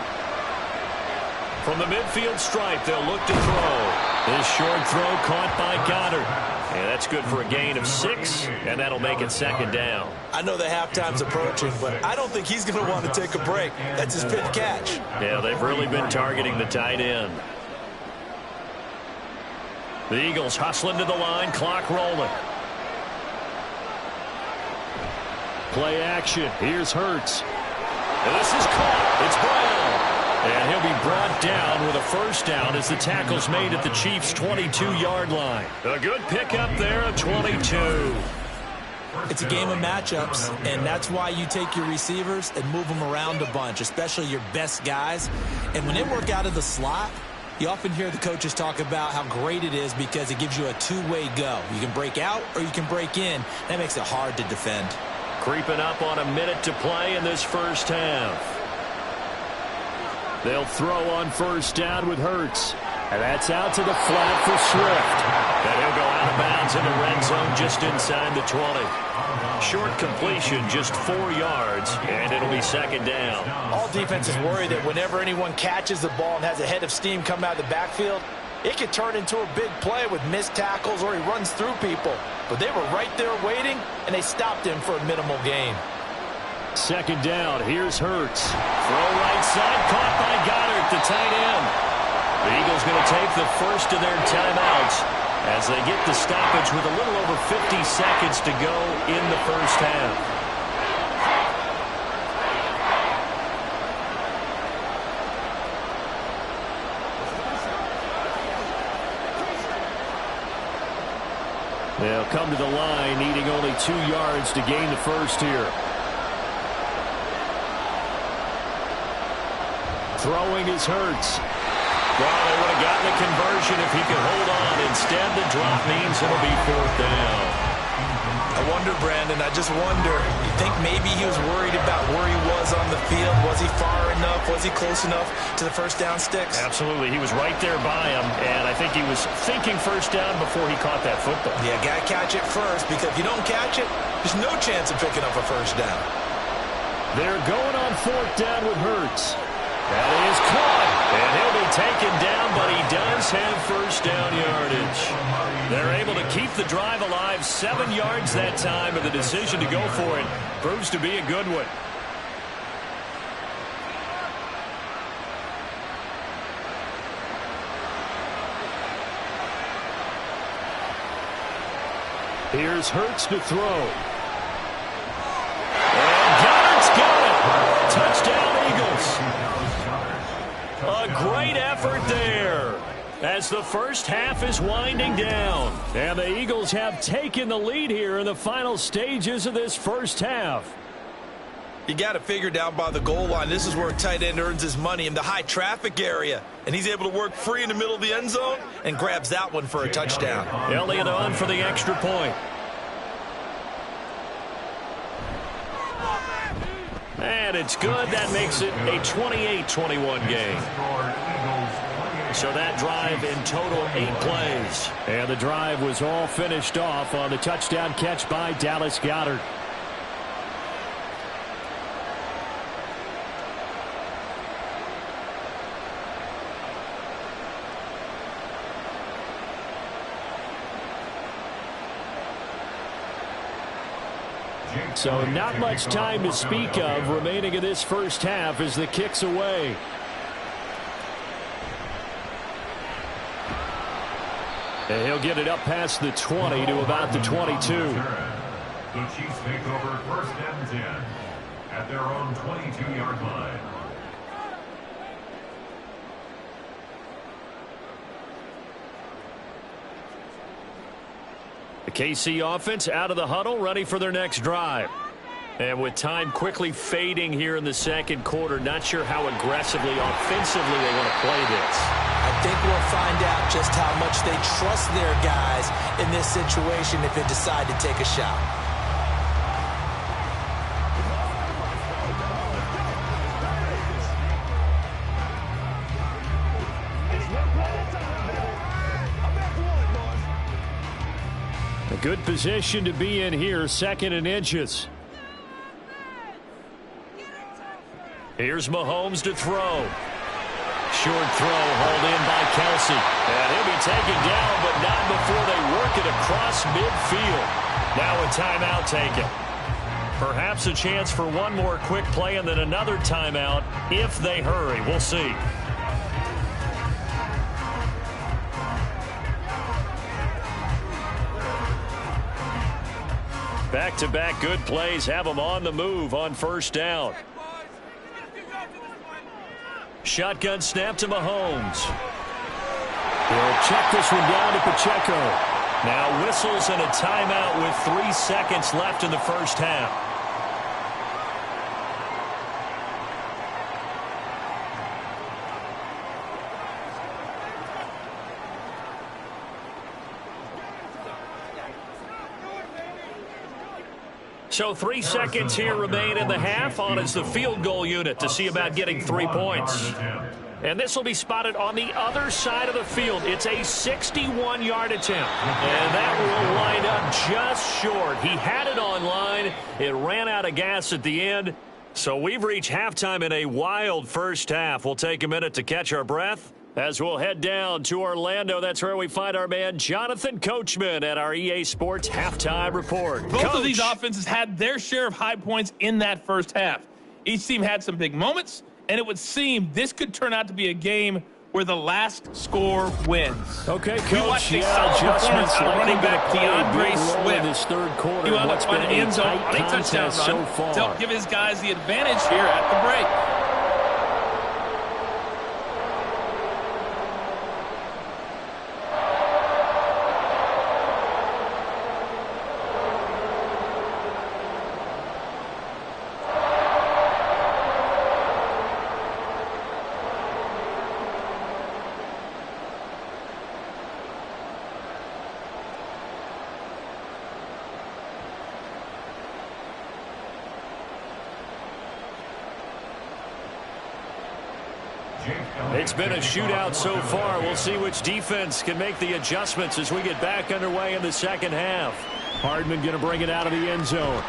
From the midfield stripe, they'll look to throw. This short throw caught by Goddard. And that's good for a gain of 6, and that'll make it 2nd down. I know the halftime's approaching, but I don't think he's going to want to take a break. That's his 5th catch. Yeah, they've really been targeting the tight end. The Eagles hustling to the line, clock rolling. Play action. Here's Hurts. And this is caught. It's Brown. And he'll be brought down with a 1st down as the tackle's made at the Chiefs' 22-yard line. A good pickup there at 22. It's a game of matchups, and that's why you take your receivers and move them around a bunch, especially your best guys. And when they work out of the slot, you often hear the coaches talk about how great it is because it gives you a two-way go. You can break out or you can break in. That makes it hard to defend. Creeping up on a minute to play in this first half. They'll throw on 1st down with Hurts. And that's out to the flat for Swift. And he'll go out of bounds in the red zone just inside the 20. Short completion, just 4 yards, and it'll be 2nd down. All defenses worry that whenever anyone catches the ball and has a head of steam come out of the backfield, It could turn into a big play with missed tackles or he runs through people. But they were right there waiting, and they stopped him for a minimal gain. Second down, here's Hurts. Throw right side, caught by Goddard, the tight end. The Eagles going to take the first of their timeouts as they get the stoppage with a little over 50 seconds to go in the first half. They'll come to the line, needing only 2 yards to gain the first here. Throwing is Hurts. Well, they would have gotten the conversion if he could hold on. Instead, the drop means it'll be fourth down. I wonder, Brandon, I just wonder, you think maybe he was worried about where he was on the field? Was he far enough? Was he close enough to the first down sticks? Absolutely. He was right there by him, and I think he was thinking first down before he caught that football. Yeah, got to catch it first, because if you don't catch it, there's no chance of picking up a first down. They're going on fourth down with Hurts. That is caught, and he'll be taken down, but he does have first down yardage. They're able to keep the drive alive, 7 yards that time, and the decision to go for it proves to be a good one. Here's Hurts to throw. And Goddard's got it. Touchdown, Eagles. A great effort there as the first half is winding down. And the Eagles have taken the lead here in the final stages of this first half. You got to figure down by the goal line. This is where a tight end earns his money, in the high traffic area. And he's able to work free in the middle of the end zone and grabs that one for a touchdown. Elliott on for the extra point. And it's good. That makes it a 28-21 game. So that drive in total 8 plays. And the drive was all finished off on the touchdown catch by Dallas Goedert. So not much time to speak of remaining in this first half as the kick's away. And he'll get it up past the 20 to about the 22. The Chiefs take over first and 10 at their own 22-yard line. The KC offense out of the huddle, ready for their next drive. And with time quickly fading here in the second quarter, not sure how aggressively, offensively they want to play this. I think we'll find out just how much they trust their guys in this situation if they decide to take a shot. A good position to be in here, 2nd and inches. Here's Mahomes to throw. Short throw hauled in by Kelsey. And he'll be taken down, but not before they work it across midfield. Now a timeout taken. Perhaps a chance for one more quick play and then another timeout if they hurry. We'll see. Back-to-back good plays have them on the move on first down. Shotgun snap to Mahomes. He'll check this one down to Pacheco. Now whistles and a timeout with 3 seconds left in the first half. So 3 seconds here remain in the half. On is the field goal unit to see about getting 3 points. And this will be spotted on the other side of the field. It's a 61-yard attempt. And that will wind up just short. He had it on line. It ran out of gas at the end. So we've reached halftime in a wild first half. We'll take a minute to catch our breath As we'll head down to Orlando, that's where we find our man Jonathan Coachman at our EA Sports Halftime Report. Both of these offenses had their share of high points in that first half. Each team had some big moments, and it would seem this could turn out to be a game where the last score wins. Okay, Coach. We watched a solid performance out of running back DeAndre Swift. In this third quarter, he wound up finding the end zone on a touchdown run so far to help give his guys the advantage here at the break. It's been a shootout so far. We'll see which defense can make the adjustments as we get back underway in the second half. Hardman going to bring it out of the end zone.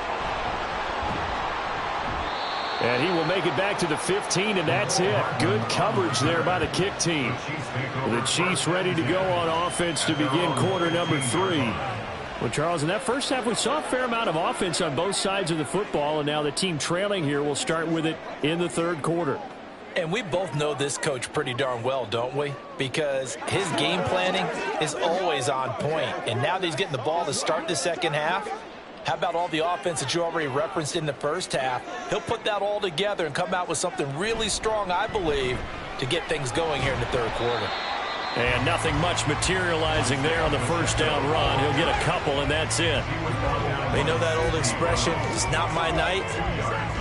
And he will make it back to the 15, and that's it. Good coverage there by the kick team. The Chiefs ready to go on offense to begin quarter number 3. Well, Charles, in that first half, we saw a fair amount of offense on both sides of the football, and now the team trailing here will start with it in the third quarter. And we both know this coach pretty darn well, don't we? Because his game planning is always on point. And now that he's getting the ball to start the second half, how about all the offense that you already referenced in the first half? He'll put that all together and come out with something really strong, I believe, to get things going here in the third quarter. And nothing much materializing there on the first down run. He'll get a couple, and that's it. They know that old expression, it's not my night.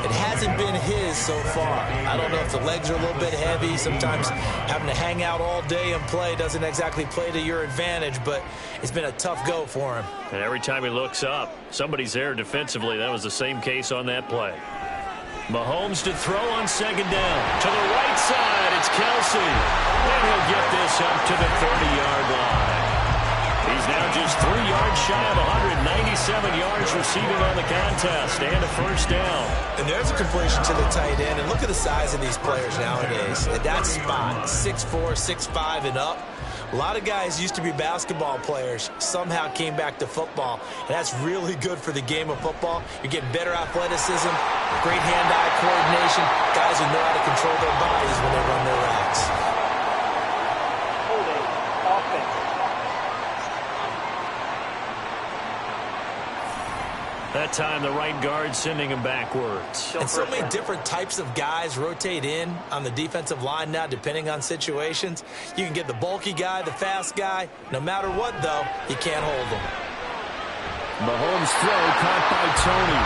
It hasn't been his so far. I don't know if the legs are a little bit heavy. Sometimes having to hang out all day and play doesn't exactly play to your advantage, but it's been a tough go for him. And every time he looks up, somebody's there defensively. That was the same case on that play. Mahomes to throw on second down. To the right side, it's Kelsey. And he'll get this up to the 30-yard line. He's now just 3 yards shy of 197 yards receiving on the contest and a first down. And there's a completion to the tight end. And look at the size of these players nowadays. At that spot, 6'4", 6'5", and up. A lot of guys used to be basketball players, somehow came back to football, and that's really good for the game of football. You're getting better athleticism, great hand-eye coordination, guys who know how to control their bodies when they run their routes. Holding offense. That time, the right guard sending him backwards. And so many different types of guys rotate in on the defensive line now, depending on situations. You can get the bulky guy, the fast guy. No matter what, though, you can't hold them. Mahomes' throw caught by Tony.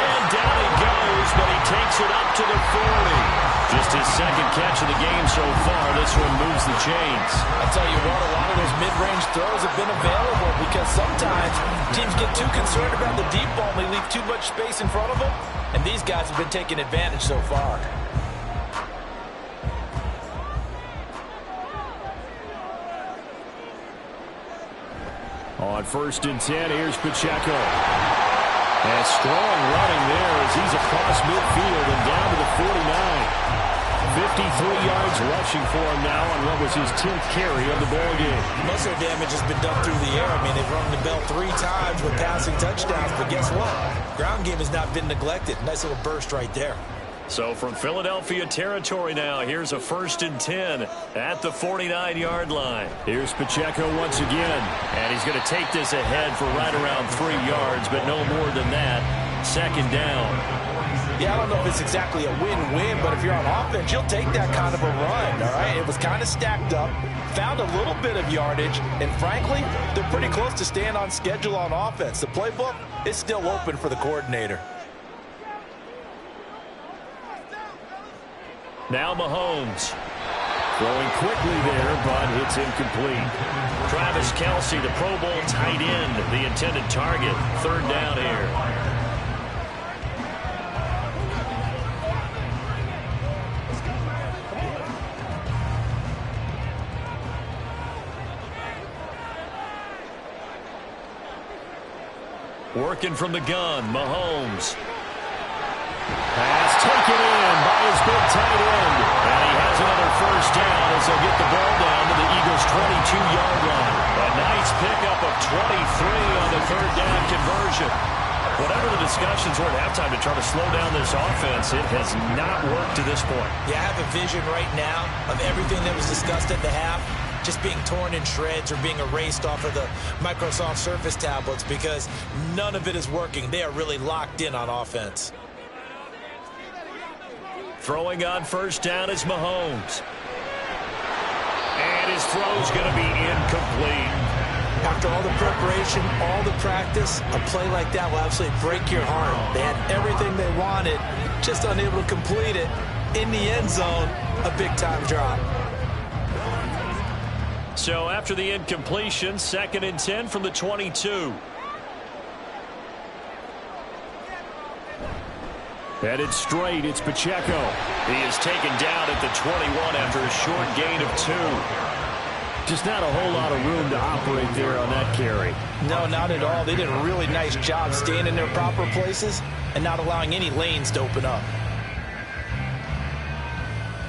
And down he goes, but he takes it up to the 40. Just his second catch of the game so far. This one moves the chains. I tell you what, a lot of those mid-range throws have been available because sometimes teams get too concerned about the deep ball and they leave too much space in front of them. And these guys have been taking advantage so far. On 1st and 10, here's Pacheco. And strong running there as he's across midfield and down to the 49. 53 yards rushing for him now on what was his 10th carry of the ball game. Most of their damage has been done through the air. I mean, they've rung the bell 3 times with passing touchdowns, but guess what? Ground game has not been neglected. Nice little burst right there. So from Philadelphia territory now, here's a 1st and 10 at the 49-yard line. Here's Pacheco once again, and he's going to take this ahead for right around 3 yards, but no more than that. Second down. Yeah, I don't know if it's exactly a win-win, but if you're on offense, you'll take that kind of a run, all right? It was kind of stacked up, found a little bit of yardage, and frankly, they're pretty close to staying on schedule on offense. The playbook is still open for the coordinator. Now Mahomes. Throwing quickly there, but it's incomplete. Travis Kelce, the Pro Bowl tight end, the intended target. Third down here. Working from the gun, Mahomes. Pass taken in by his big tight end. And he has another first down as they'll get the ball down to the Eagles' 22-yard line. A nice pickup of 23 on the third down conversion. Whatever the discussions were at halftime to try to slow down this offense, it has not worked to this point. Yeah, I have a vision right now of everything that was discussed at the half just being torn in shreds or being erased off of the Microsoft Surface tablets because none of it is working. They are really locked in on offense. Throwing on first down is Mahomes. And his throw's going to be incomplete. After all the preparation, all the practice, a play like that will absolutely break your heart. They had everything they wanted, just unable to complete it. In the end zone, a big-time drop. So after the incompletion, 2nd and 10 from the 22. Headed straight, it's Pacheco. He is taken down at the 21 after a short gain of 2. Just not a whole lot of room to operate there on that carry. No, not at all. They did a really nice job staying in their proper places and not allowing any lanes to open up.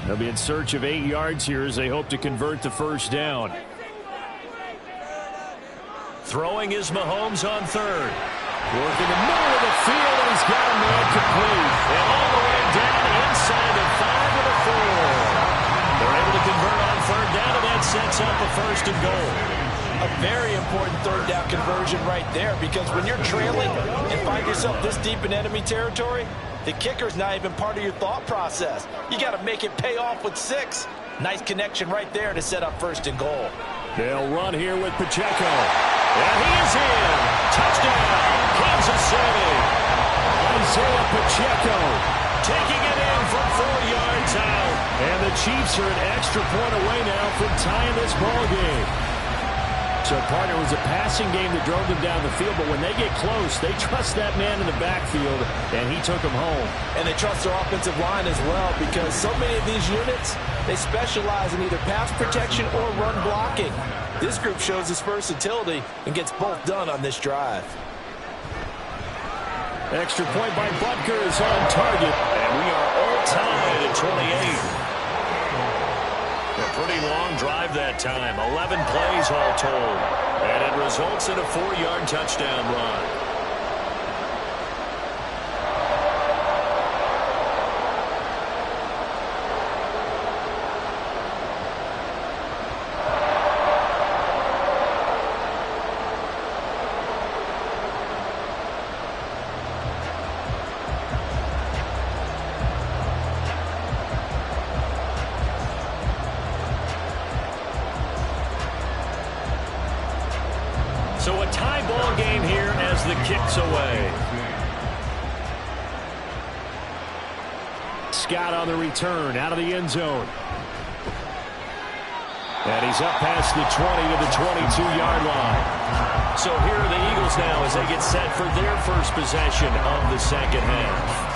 They'll be in search of 8 yards here as they hope to convert the first down. Throwing is Mahomes on third. Working the middle of the field, and he's got a man complete. And all the way down inside the 5 to the 4. They're able to convert on third down, and that sets up a 1st and goal. A very important third down conversion right there because when you're trailing and find yourself this deep in enemy territory, the kicker's not even part of your thought process. You got to make it pay off with 6. Nice connection right there to set up 1st and goal. They'll run here with Pacheco. And he is in. Touchdown, Kansas City. Isaiah Pacheco taking it in from 4 yards out. And the Chiefs are an extra point away now from tying this ball game. So, partner, it was a passing game that drove them down the field, but when they get close, they trust that man in the backfield, and he took them home. And they trust their offensive line as well because so many of these units, they specialize in either pass protection or run blocking. This group shows its versatility and gets both done on this drive. Extra point by Butker is on target, and we are all tied at 28. A pretty long drive that time. 11 plays all told. And it results in a 4-yard touchdown run. So a tie ball game here as the kick's away. Scott on the return, out of the end zone. And he's up past the 20 to the 22-yard line. So here are the Eagles now as they get set for their first possession of the second half.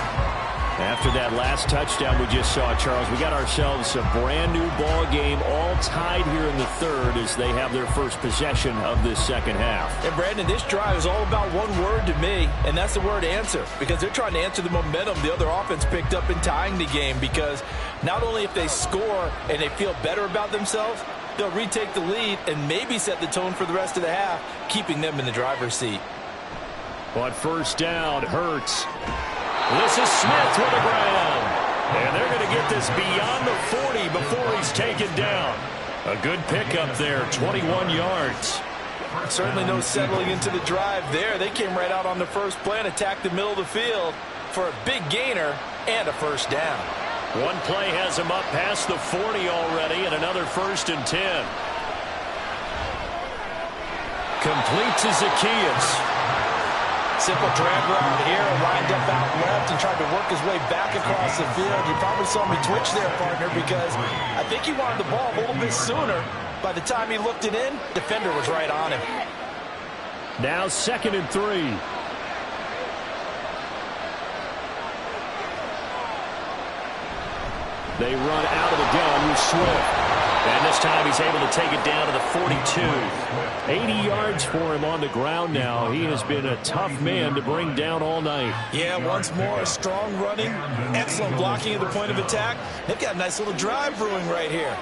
After that last touchdown we just saw, Charles, we got ourselves a brand new ball game, all tied here in the third as they have their first possession of this second half. And Brandon, this drive is all about one word to me, and that's the word answer, because they're trying to answer the momentum the other offense picked up in tying the game, because not only if they score and they feel better about themselves, they'll retake the lead and maybe set the tone for the rest of the half, keeping them in the driver's seat. But first down, Hurts. This is Smith with the ground. And they're going to get this beyond the 40 before he's taken down. A good pickup there, 21 yards. Certainly no settling into the drive there. They came right out on the first play and attacked the middle of the field for a big gainer and a first down. One play has him up past the 40 already and another 1st and 10. Complete to Zacchaeus. Simple drag route here, lined up out left and tried to work his way back across the field. You probably saw me twitch there, partner, because I think he wanted the ball a little bit sooner. By the time he looked it in, defender was right on him. Now 2nd and 3. They run out of the gun with Swift. And this time he's able to take it down to the 42. 80 yards for him on the ground now. He has been a tough man to bring down all night. Yeah, once more, strong running, excellent blocking at the point of attack. They've got a nice little drive brewing right here.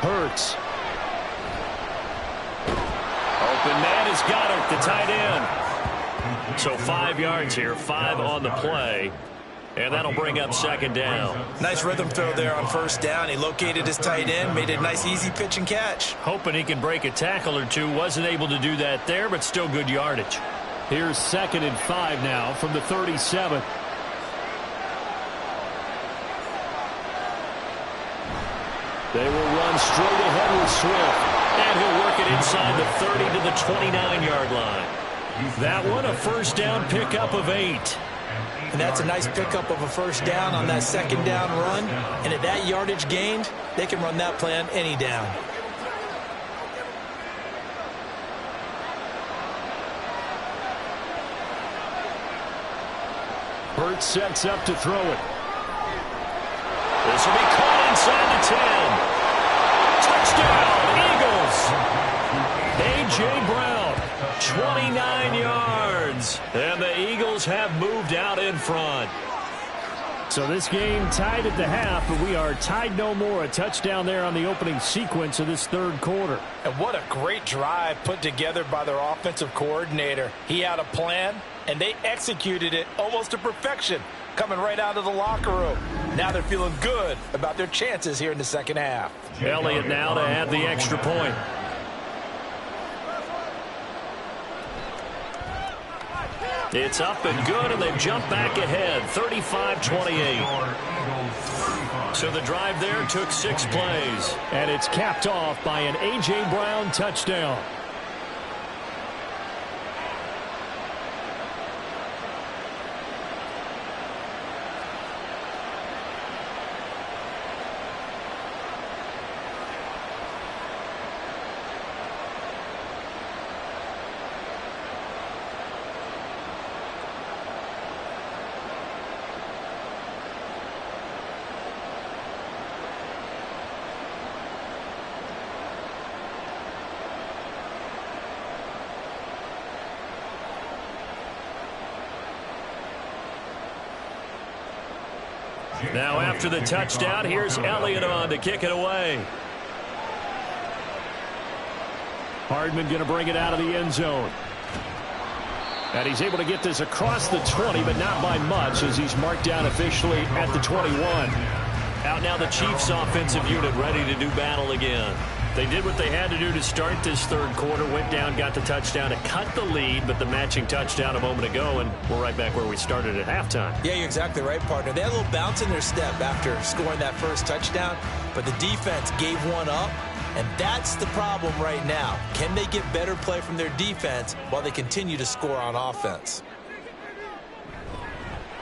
Hurts. Open man has got it, the tight end. So 5 yards here, 5 on the play. And that'll bring up second down. Nice rhythm throw there on first down. He located his tight end, made a nice easy pitch and catch. Hoping he can break a tackle or two. Wasn't able to do that there, but still good yardage. Here's 2nd and 5 now from the 37. They will run straight ahead with Swift. And he'll work it inside the 30 to the 29-yard line. That one, a first down pickup of 8. And that's a nice pickup of a first down on that second down run. And at that yardage gained, they can run that play on any down. Burt sets up to throw it. This will be caught inside the 10. Touchdown, Eagles! A.J. Brown, 29 yards. And the Eagles have moved out in front. So this game tied at the half, but we are tied no more. A touchdown there on the opening sequence of this third quarter. And what a great drive put together by their offensive coordinator. He had a plan, and they executed it almost to perfection, coming right out of the locker room. Now they're feeling good about their chances here in the second half. Elliott now to add the extra point. It's up and good, and they've jumped back ahead, 35-28. So the drive there took 6 plays, and it's capped off by an A.J. Brown touchdown. Now after the touchdown, here's Elliott on to kick it away. Hardman going to bring it out of the end zone. And he's able to get this across the 20, but not by much, as he's marked down officially at the 21. Out now the Chiefs offensive unit ready to do battle again. They did what they had to do to start this third quarter, went down, got the touchdown to cut the lead, but the matching touchdown a moment ago, and we're right back where we started at halftime. Yeah, you're exactly right, partner. They had a little bounce in their step after scoring that first touchdown, but the defense gave one up, and that's the problem right now. Can they get better play from their defense while they continue to score on offense?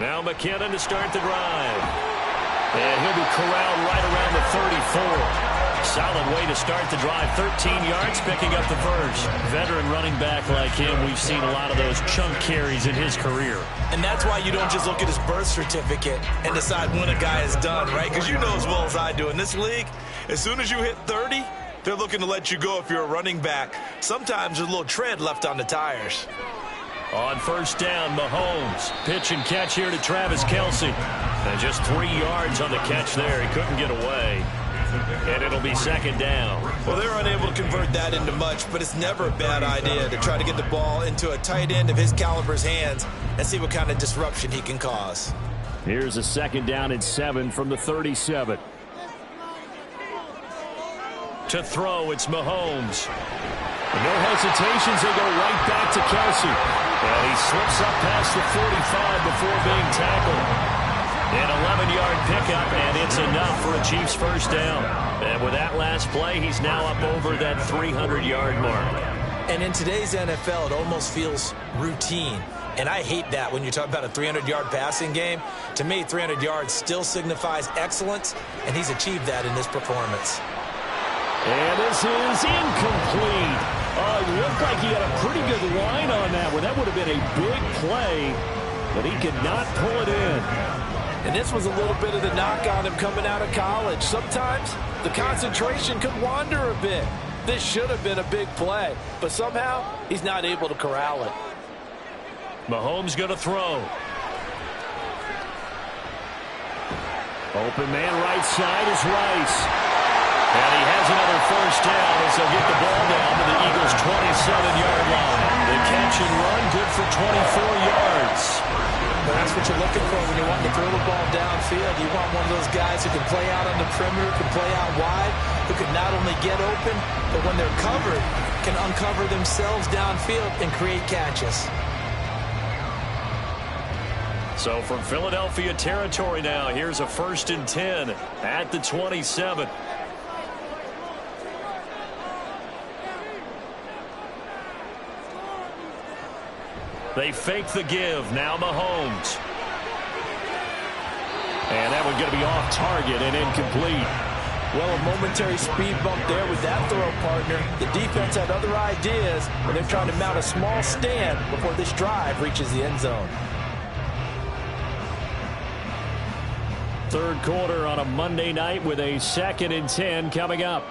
Now McKinnon to start the drive. And he'll be corralled right around the 34. Solid way to start the drive. 13 yards, picking up the first. Veteran running back like him, we've seen a lot of those chunk carries in his career. And that's why you don't just look at his birth certificate and decide when a guy is done, right? Because you know as well as I do, in this league, as soon as you hit 30, they're looking to let you go if you're a running back. Sometimes there's a little tread left on the tires. On first down, Mahomes. Pitch and catch here to Travis Kelce. And just 3 yards on the catch there. He couldn't get away. And it'll be second down. Well, they're unable to convert that into much, but it's never a bad idea to try to get the ball into a tight end of his caliber's hands and see what kind of disruption he can cause. Here's a second down and 7 from the 37. To throw, it's Mahomes. No hesitations, they go right back to Kelce. And he slips up past the 45 before being tackled. An 11-yard pickup, and it's enough for a Chiefs first down. And with that last play, he's now up over that 300-yard mark. And in today's NFL, it almost feels routine. And I hate that when you talk about a 300-yard passing game. To me, 300 yards still signifies excellence, and he's achieved that in this performance. And this is incomplete. It looked like he had a pretty good line on that one. That would have been a big play, but he could not pull it in. And this was a little bit of the knock on him coming out of college. Sometimes the concentration could wander a bit. This should have been a big play, but somehow he's not able to corral it. Mahomes going to throw. Open man right side is Rice. And he has another first down as they'll get the ball down to the Eagles' 27-yard line. The catch and run good for 24 yards. Well, that's what you're looking for when you want to throw the ball downfield. You want one of those guys who can play out on the perimeter, can play out wide, who can not only get open, but when they're covered, can uncover themselves downfield and create catches. So from Philadelphia territory now, here's a 1st and 10 at the 27. They fake the give. Now Mahomes. And that one's going to be off target and incomplete. Well, a momentary speed bump there with that throw, partner. The defense had other ideas, and they're trying to mount a small stand before this drive reaches the end zone. Third quarter on a Monday night with a 2nd and 10 coming up.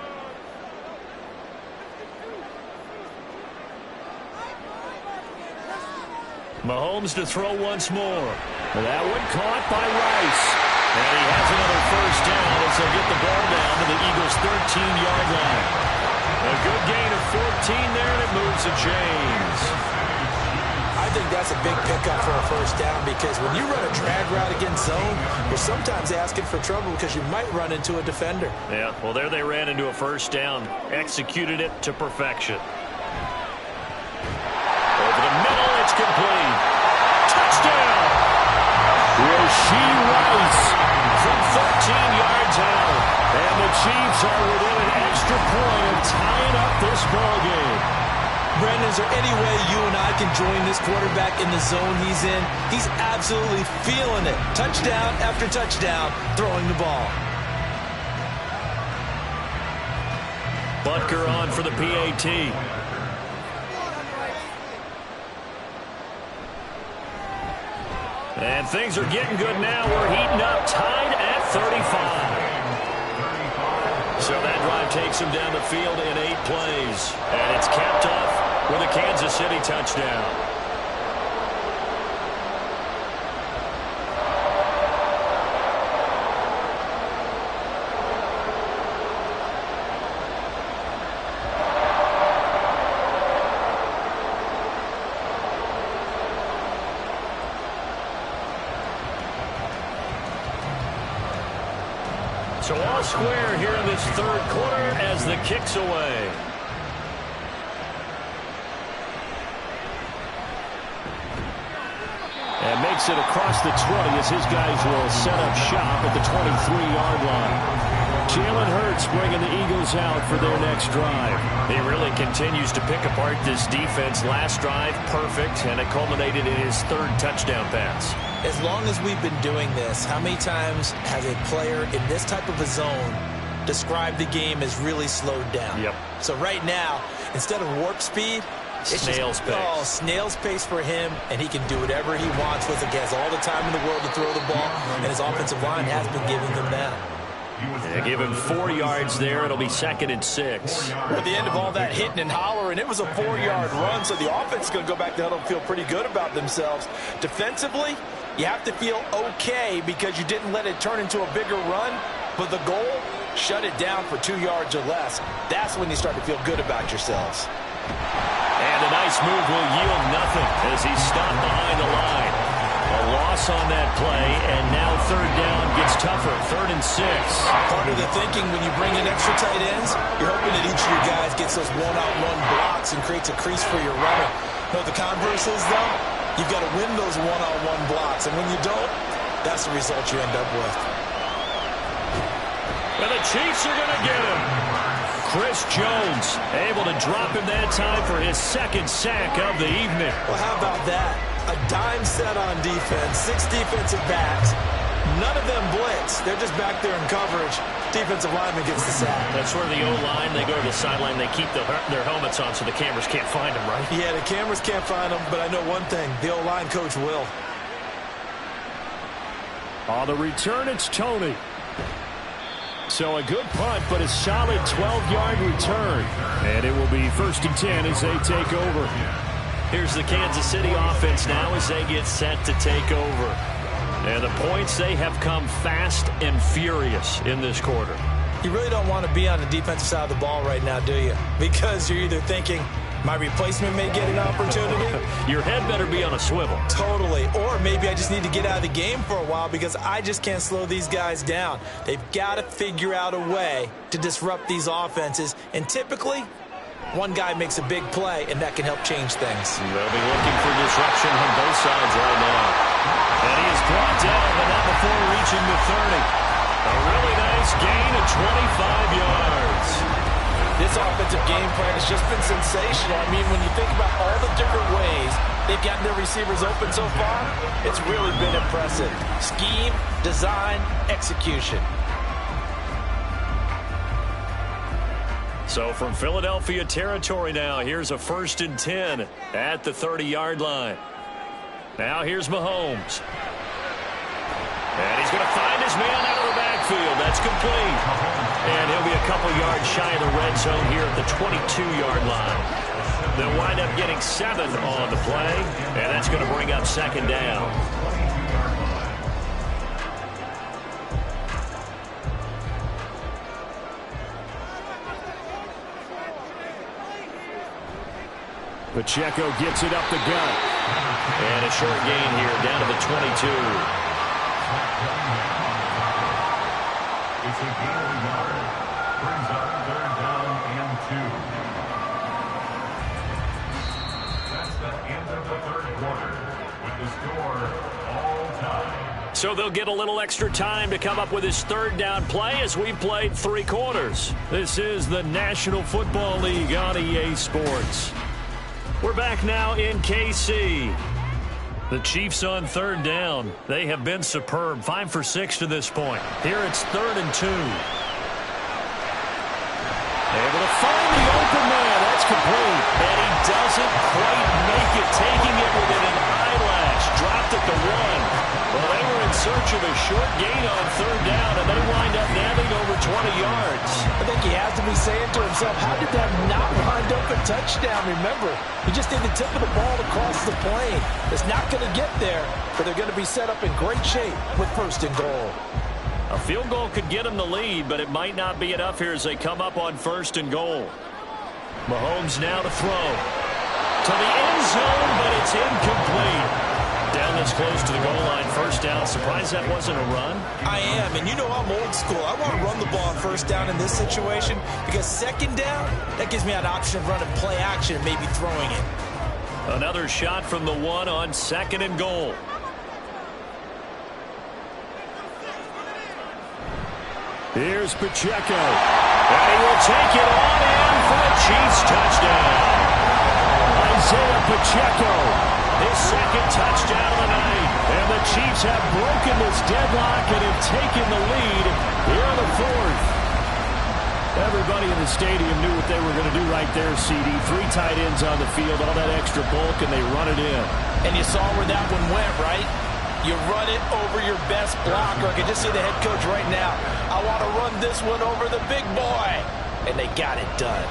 Mahomes to throw once more. That one caught by Rice. And he has another first down as they'll get the ball down to the Eagles' 13-yard line. A good gain of 14 there, and it moves to James. I think that's a big pickup for a first down because when you run a drag route against zone, you're sometimes asking for trouble because you might run into a defender. Yeah, well, there they ran into a first down. Executed it to perfection. Over the middle, it's complete. Touchdown! Rashee Rice from 13 yards out. And the Chiefs are within an extra point of tying up this ballgame. Brandon, is there any way you and I can join this quarterback in the zone he's in? He's absolutely feeling it. Touchdown after touchdown, throwing the ball. Butker on for the PAT. And things are getting good now. We're heating up, tied at 35. So that drive takes him down the field in 8 plays. And it's capped off with a Kansas City touchdown. So all square here in this third quarter as the kick's away. And makes it across the 20 as his guys will set up shop at the 23-yard line. Jalen Hurts bringing the Eagles out for their next drive. He really continues to pick apart this defense. Last drive, perfect, and it culminated in his 3rd touchdown pass. As long as we've been doing this, how many times has a player in this type of a zone described the game as really slowed down? Yep. So right now, instead of warp speed, it's snail's pace. Oh, snail's pace for him, and he can do whatever he wants with it. He has all the time in the world to throw the ball, and his offensive line has been giving him that. They give him 4 yards there. It'll be 2nd and 6. At the end of all that hitting and hollering, it was a 4-yard run, so the offense is going to go back to huddle and feel pretty good about themselves. Defensively, you have to feel okay because you didn't let it turn into a bigger run, but the goal, shut it down for 2 yards or less. That's when you start to feel good about yourselves. And a nice move will yield nothing as he's stopped behind the line. A loss on that play, and now 3rd down gets tougher. 3rd and 6. Part of the thinking when you bring in extra tight ends, you're hoping that each of your guys gets those one-on-one blocks and creates a crease for your runner. You know what the converse is, though? You've got to win those one-on-one blocks, and when you don't, that's the result you end up with. And the Chiefs are going to get him. Chris Jones able to drop him that time for his 2nd sack of the evening. Well, how about that? A dime set on defense, 6 defensive backs, None of them blitz. They're just back there in coverage. Defensive lineman gets the sack. That's where the O-line, they go to the sideline, they keep their helmets on so the cameras can't find them, right? Yeah, the cameras can't find them, but I know one thing. The O-line coach will. On the return, it's Tony. So a good punt, but a solid 12-yard return. And it will be 1st and 10 as they take over. Here's the Kansas City offense now as they get set to take over. And the points, they have come fast and furious in this quarter. You really don't want to be on the defensive side of the ball right now, do you? Because you're either thinking, my replacement may get an opportunity. Your head better be on a swivel. Totally. Or maybe I just need to get out of the game for a while because I just can't slow these guys down. They've got to figure out a way to disrupt these offenses. And typically, one guy makes a big play, and that can help change things. They'll be looking for disruption on both sides right now. And he is brought down, but not before reaching the 30. A really nice gain of 25 yards. This offensive game plan has just been sensational. I mean, when you think about all the different ways they've gotten their receivers open so far, it's really been impressive. Scheme, design, execution. So from Philadelphia territory now, here's a 1st and 10 at the 30-yard line. Now here's Mahomes. And he's going to find his man out of the backfield. That's complete. And he'll be a couple yards shy of the red zone here at the 22-yard line. They'll wind up getting 7 on the play, and that's going to bring up 2nd down. Pacheco gets it up the gut. And a short gain here down to the 22. It's a gain of a yard. Brings up 3rd down and 2. That's the end of the 3rd quarter with the score all time. So they'll get a little extra time to come up with his 3rd down play as we played 3 quarters. This is the National Football League on EA Sports. We're back now in KC. The Chiefs on 3rd down. They have been superb. 5 for 6 to this point. Here it's 3rd and 2. Able to find the open man. That's complete. And he doesn't quite make it. Taking it within an eyelash. Dropped at the 1. Well, they were in search of a short gain on 3rd down, and they wind up nabbing over 20 yards. I think he has to be saying to himself, how did that not wind up a touchdown? Remember, you just need the tip of the ball across the plane. It's not going to get there, but they're going to be set up in great shape with 1st and goal. A field goal could get them the lead, but it might not be enough here as they come up on 1st and goal. Mahomes now to throw. To the end zone, but it's incomplete. Down this close to the goal line, 1st down. Surprised that wasn't a run? I am, and you know I'm old school. I want to run the ball on 1st down in this situation because 2nd down, that gives me an option of running play action and maybe throwing it. Another shot from the 1 on 2nd and goal. Here's Pacheco. And he will take it on in for a Chiefs touchdown. Isaiah Pacheco. His 2nd touchdown of the night. And the Chiefs have broken this deadlock and have taken the lead here in the 4th. Everybody in the stadium knew what they were going to do right there, CD. 3 tight ends on the field, all that extra bulk, and they run it in. And you saw where that one went, right? You run it over your best blocker. I can just see the head coach right now. I want to run this one over the big boy. And they got it done.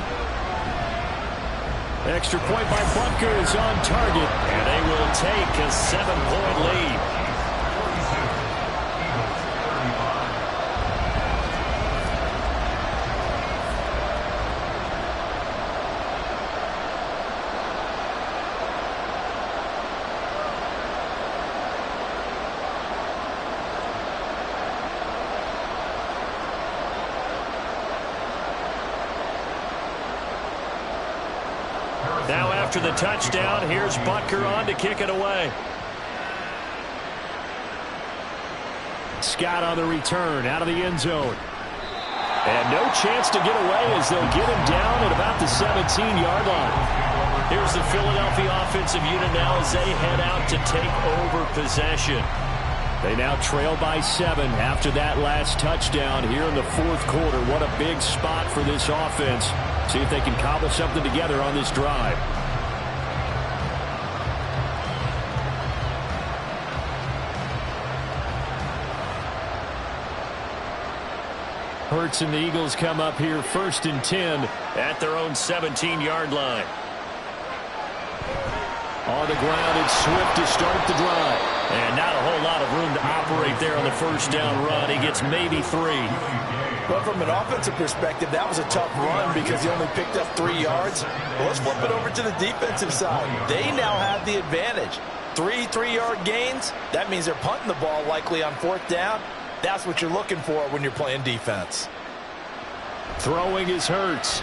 Extra point by Butker is on target, and they will take a 7-point lead. Now after the touchdown, here's Butker on to kick it away. Scott on the return out of the end zone. And no chance to get away as they'll get him down at about the 17-yard line. Here's the Philadelphia offensive unit now as they head out to take over possession. They now trail by 7 after that last touchdown here in the fourth quarter. What a big spot for this offense. See if they can cobble something together on this drive. Hurts and the Eagles come up here 1st and 10 at their own 17-yard line. On the ground, it's Swift to start the drive. And not a whole lot of room to operate there on the first down run. He gets maybe 3. Well, from an offensive perspective, that was a tough run because he only picked up 3 yards. Well, let's flip it over to the defensive side. They now have the advantage. 3 3-yard gains. That means they're punting the ball likely on 4th down. That's what you're looking for when you're playing defense. Throwing is Hurts.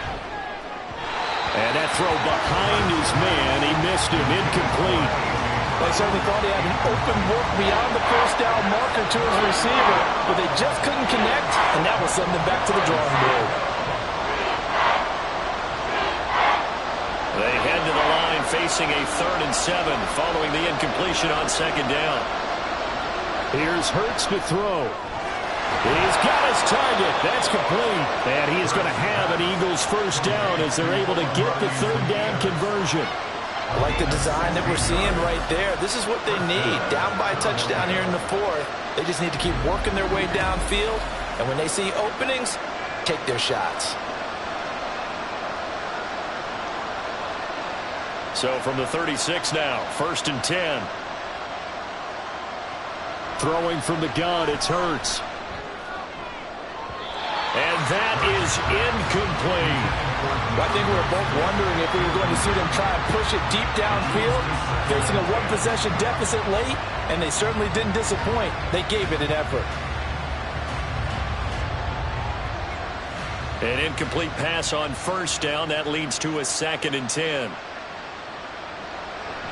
And that throw behind his man. He missed him. Incomplete. They certainly thought he had an open look beyond the first down marker to his receiver, but they just couldn't connect, and that will send them back to the drawing board. They head to the line facing a 3rd and 7 following the incompletion on 2nd down. Here's Hurts to throw. He's got his target. That's complete. And he is going to have an Eagles first down as they're able to get the 3rd down conversion. I like the design that we're seeing right there. This is what they need. Down by a touchdown here in the 4th. They just need to keep working their way downfield. And when they see openings, take their shots. So from the 36 now, 1st and 10. Throwing from the gun, it's Hurts. And that is incomplete. I think we were both wondering if we were going to see them try and push it deep downfield, facing a 1-possession deficit late, and they certainly didn't disappoint. They gave it an effort. An incomplete pass on 1st down. That leads to a 2nd and 10.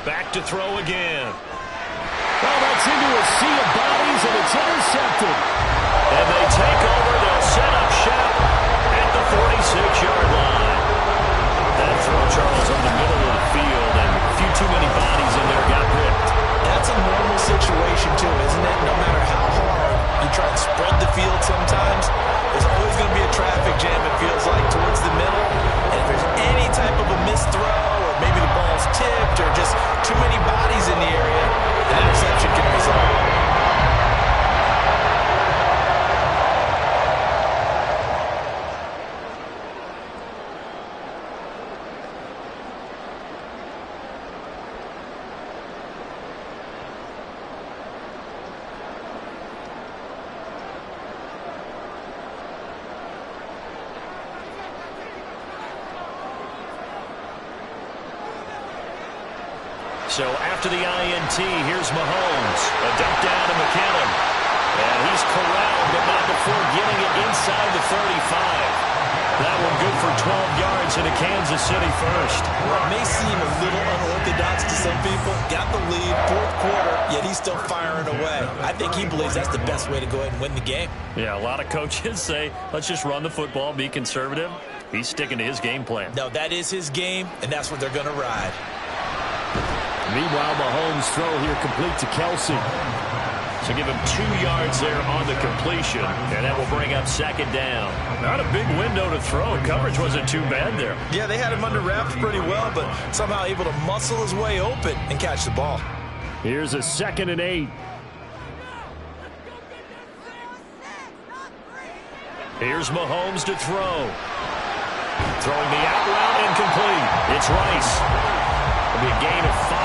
Back to throw again. Well, that's into a sea of bodies, and it's intercepted. And they take over. They'll set up shop at the 46-yard line. That throw, Charles, on the middle of the field, and a few too many bodies in there got picked. That's a normal situation, too, isn't it? No matter how hard you try and spread the field sometimes, there's always going to be a traffic jam, it feels like, towards the middle. And if there's any type of a missed throw, or maybe the ball's tipped, or just too many bodies in the area, an interception can result. So after the INT, here's Mahomes. A dump down to McKinnon. And he's corralled, but not before getting it inside the 35. That one good for 12 yards into Kansas City first. Well, it may seem a little unorthodox to some people. Got the lead, 4th quarter, yet he's still firing away. I think he believes that's the best way to go ahead and win the game. Yeah, a lot of coaches say, let's just run the football, be conservative. He's sticking to his game plan. No, that is his game, and that's what they're going to ride. Meanwhile, Mahomes' throw here complete to Kelsey. So give him 2 yards there on the completion, and that will bring up 2nd down. Not a big window to throw. Coverage wasn't too bad there. Yeah, they had him under wraps pretty well, but somehow able to muscle his way open and catch the ball. Here's a 2nd and 8. Here's Mahomes to throw. Throwing the out route incomplete. It's Rice. It'll be a gain of 5,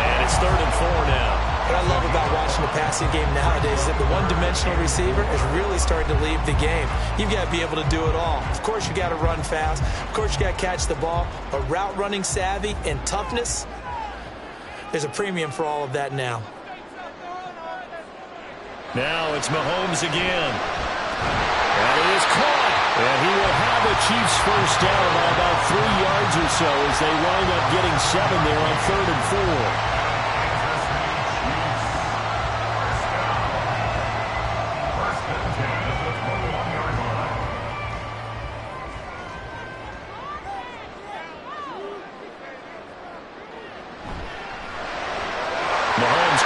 and it's 3rd and 4 now. What I love about watching the passing game nowadays is that the one-dimensional receiver is really starting to leave the game. You've got to be able to do it all. Of course, you got to run fast. Of course, you got to catch the ball. But route running savvy and toughness, there's a premium for all of that now. Now it's Mahomes again. And it is caught. And he will have the Chiefs first down by about 3 yards or so as they wind up getting 7 there on 3rd and 4.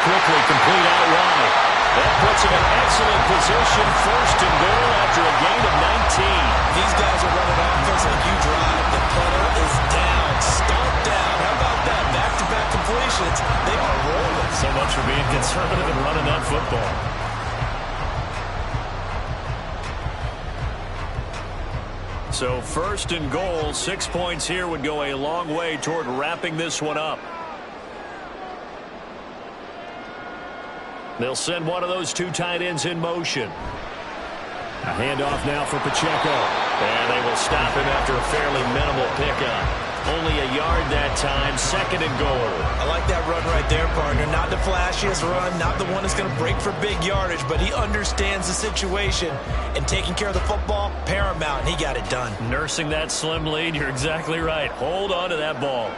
Quickly complete out wide. first and goal after a gain of 19. These guys are running offense like you drive. The punter is down, stomped down. How about that? Back-to-back completions. They are rolling. So much for being conservative and running that football. So first and goal, 6 points here would go a long way toward wrapping this one up. They'll send one of those two tight ends in motion. A handoff now for Pacheco. And they will stop him after a fairly minimal pickup. Only a yard that time, second and goal. I like that run right there, partner. Not the flashiest run, not the one that's going to break for big yardage, but he understands the situation, and taking care of the football, paramount, and he got it done. Nursing that slim lead, you're exactly right. Hold on to that ball.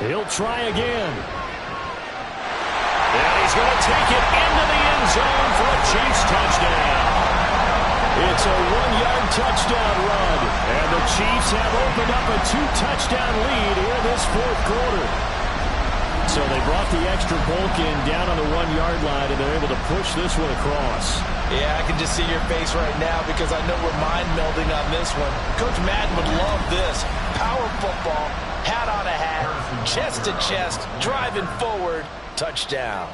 He'll try again. And he's going to take it into the end zone for a Chiefs touchdown. It's a 1-yard touchdown run, and the Chiefs have opened up a 2-touchdown lead here this fourth quarter. So they brought the extra bulk in down on the 1-yard line, and they're able to push this one across. Yeah, I can just see your face right now because I know we're mind melding on this one. Coach Madden would love this. Power football, hat on a hat, chest to chest, driving forward, touchdown.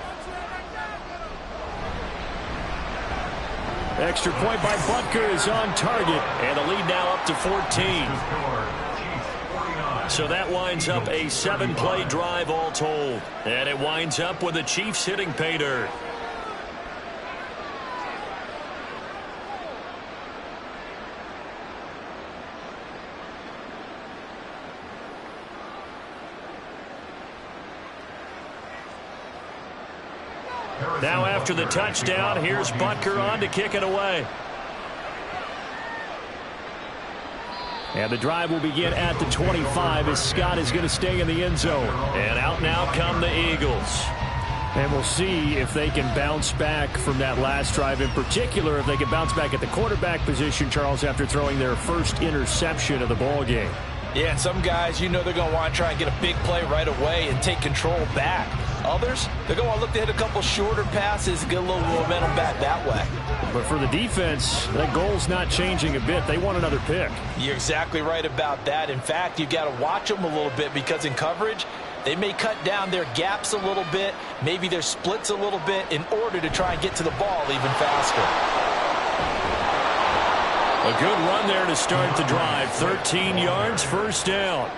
Extra point by Butker is on target, and the lead now up to 14. So that winds up a 7-play drive all told. And it winds up with the Chiefs hitting pay dirt. Now after the touchdown, here's Butker on to kick it away. And the drive will begin at the 25 as Scott is going to stay in the end zone. And out now come the Eagles. And we'll see if they can bounce back from that last drive. In particular, if they can bounce back at the quarterback position, Charles, after throwing their first interception of the ball game. Yeah, and some guys, you know they're going to want to try and get a big play right away and take control back. Others, they're going to look to hit a couple shorter passes and get a little momentum back that way. But for the defense, that goal's not changing a bit. They want another pick. You're exactly right about that. In fact, you got to watch them a little bit because in coverage, they may cut down their gaps a little bit, maybe their splits a little bit in order to try and get to the ball even faster. A good run there to start the drive. 13 yards, first down.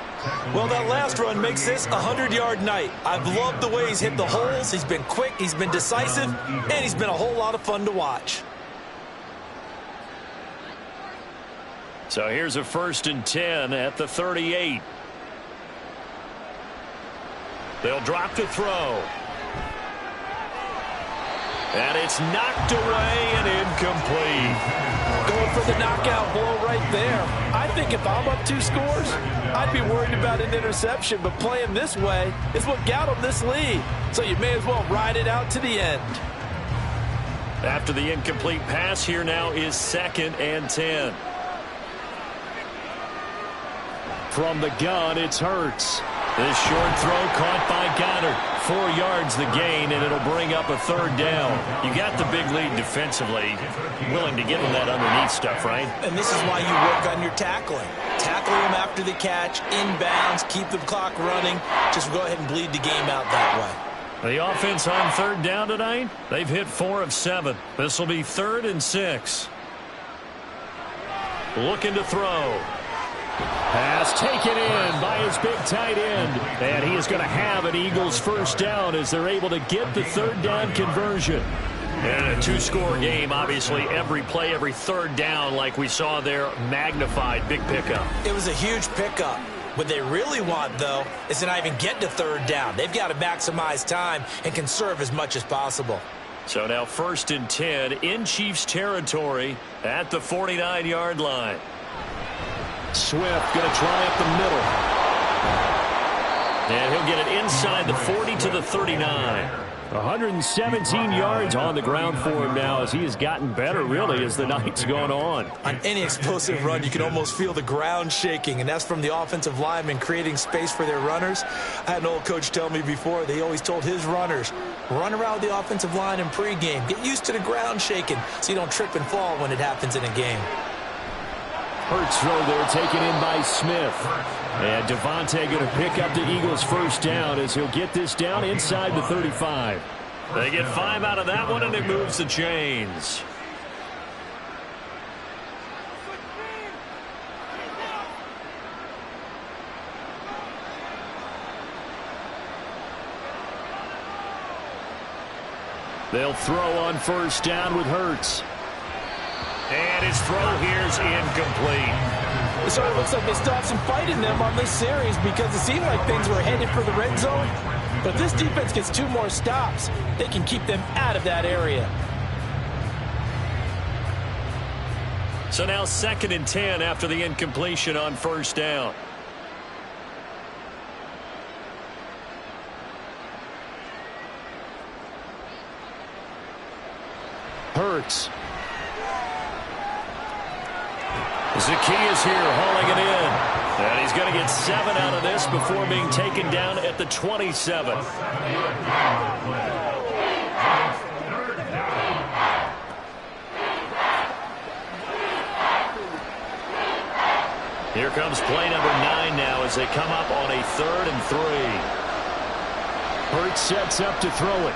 Well, that last run makes this a 100-yard night. I've loved the way he's hit the holes. He's been quick, he's been decisive, and he's been a whole lot of fun to watch. So here's a 1st and 10 at the 38. They'll drop to throw. And it's knocked away and incomplete. Going for the knockout blow right there. I think if I'm up 2 scores, I'd be worried about an interception, but playing this way is what got him this lead. So you may as well ride it out to the end. After the incomplete pass, here now is 2nd and 10. From the gun, it's Hurts. This short throw caught by Goddard. 4 yards the gain, and it'll bring up a 3rd down. You got the big lead defensively. Willing to give them that underneath stuff, right? And this is why you work on your tackling. Tackle them after the catch, inbounds, keep the clock running. Just go ahead and bleed the game out that way. The offense on 3rd down tonight, they've hit 4 of 7. This will be 3rd and 6. Looking to throw. Pass taken in by his big tight end. And he is going to have an Eagles first down as they're able to get the 3rd down conversion. And a 2-score game, obviously, every play, every 3rd down like we saw there, magnified, big pickup. It was a huge pickup. What they really want, though, is to not even get to 3rd down. They've got to maximize time and conserve as much as possible. So now 1st and 10 in Chiefs territory at the 49-yard line. Swift going to try up the middle. And he'll get it inside the 40 to the 39. 117 yards on the ground for him now as he has gotten better, really, as the night's gone on. On any explosive run, you can almost feel the ground shaking, and that's from the offensive linemen creating space for their runners. I had an old coach tell me before, they always told his runners, Run around the offensive line in pregame. Get used to the ground shaking so you don't trip and fall when it happens in a game. Hurts throw there taken in by Smith. And Devontae going to pick up the Eagles' first down as he'll get this down inside the 35. They get 5 out of that one, and it moves the chains. They'll throw on first down with Hurts. And his throw here's incomplete. So it looks like they still have some fight in them on this series because it seemed like things were headed for the red zone. But this defense gets 2 more stops. They can keep them out of that area. So now 2nd and 10 after the incompletion on first down. Hurts. Zacchaeus here hauling it in. And he's going to get 7 out of this before being taken down at the 27. Here comes play number 9 now as they come up on a 3rd and 3. Hurts sets up to throw it.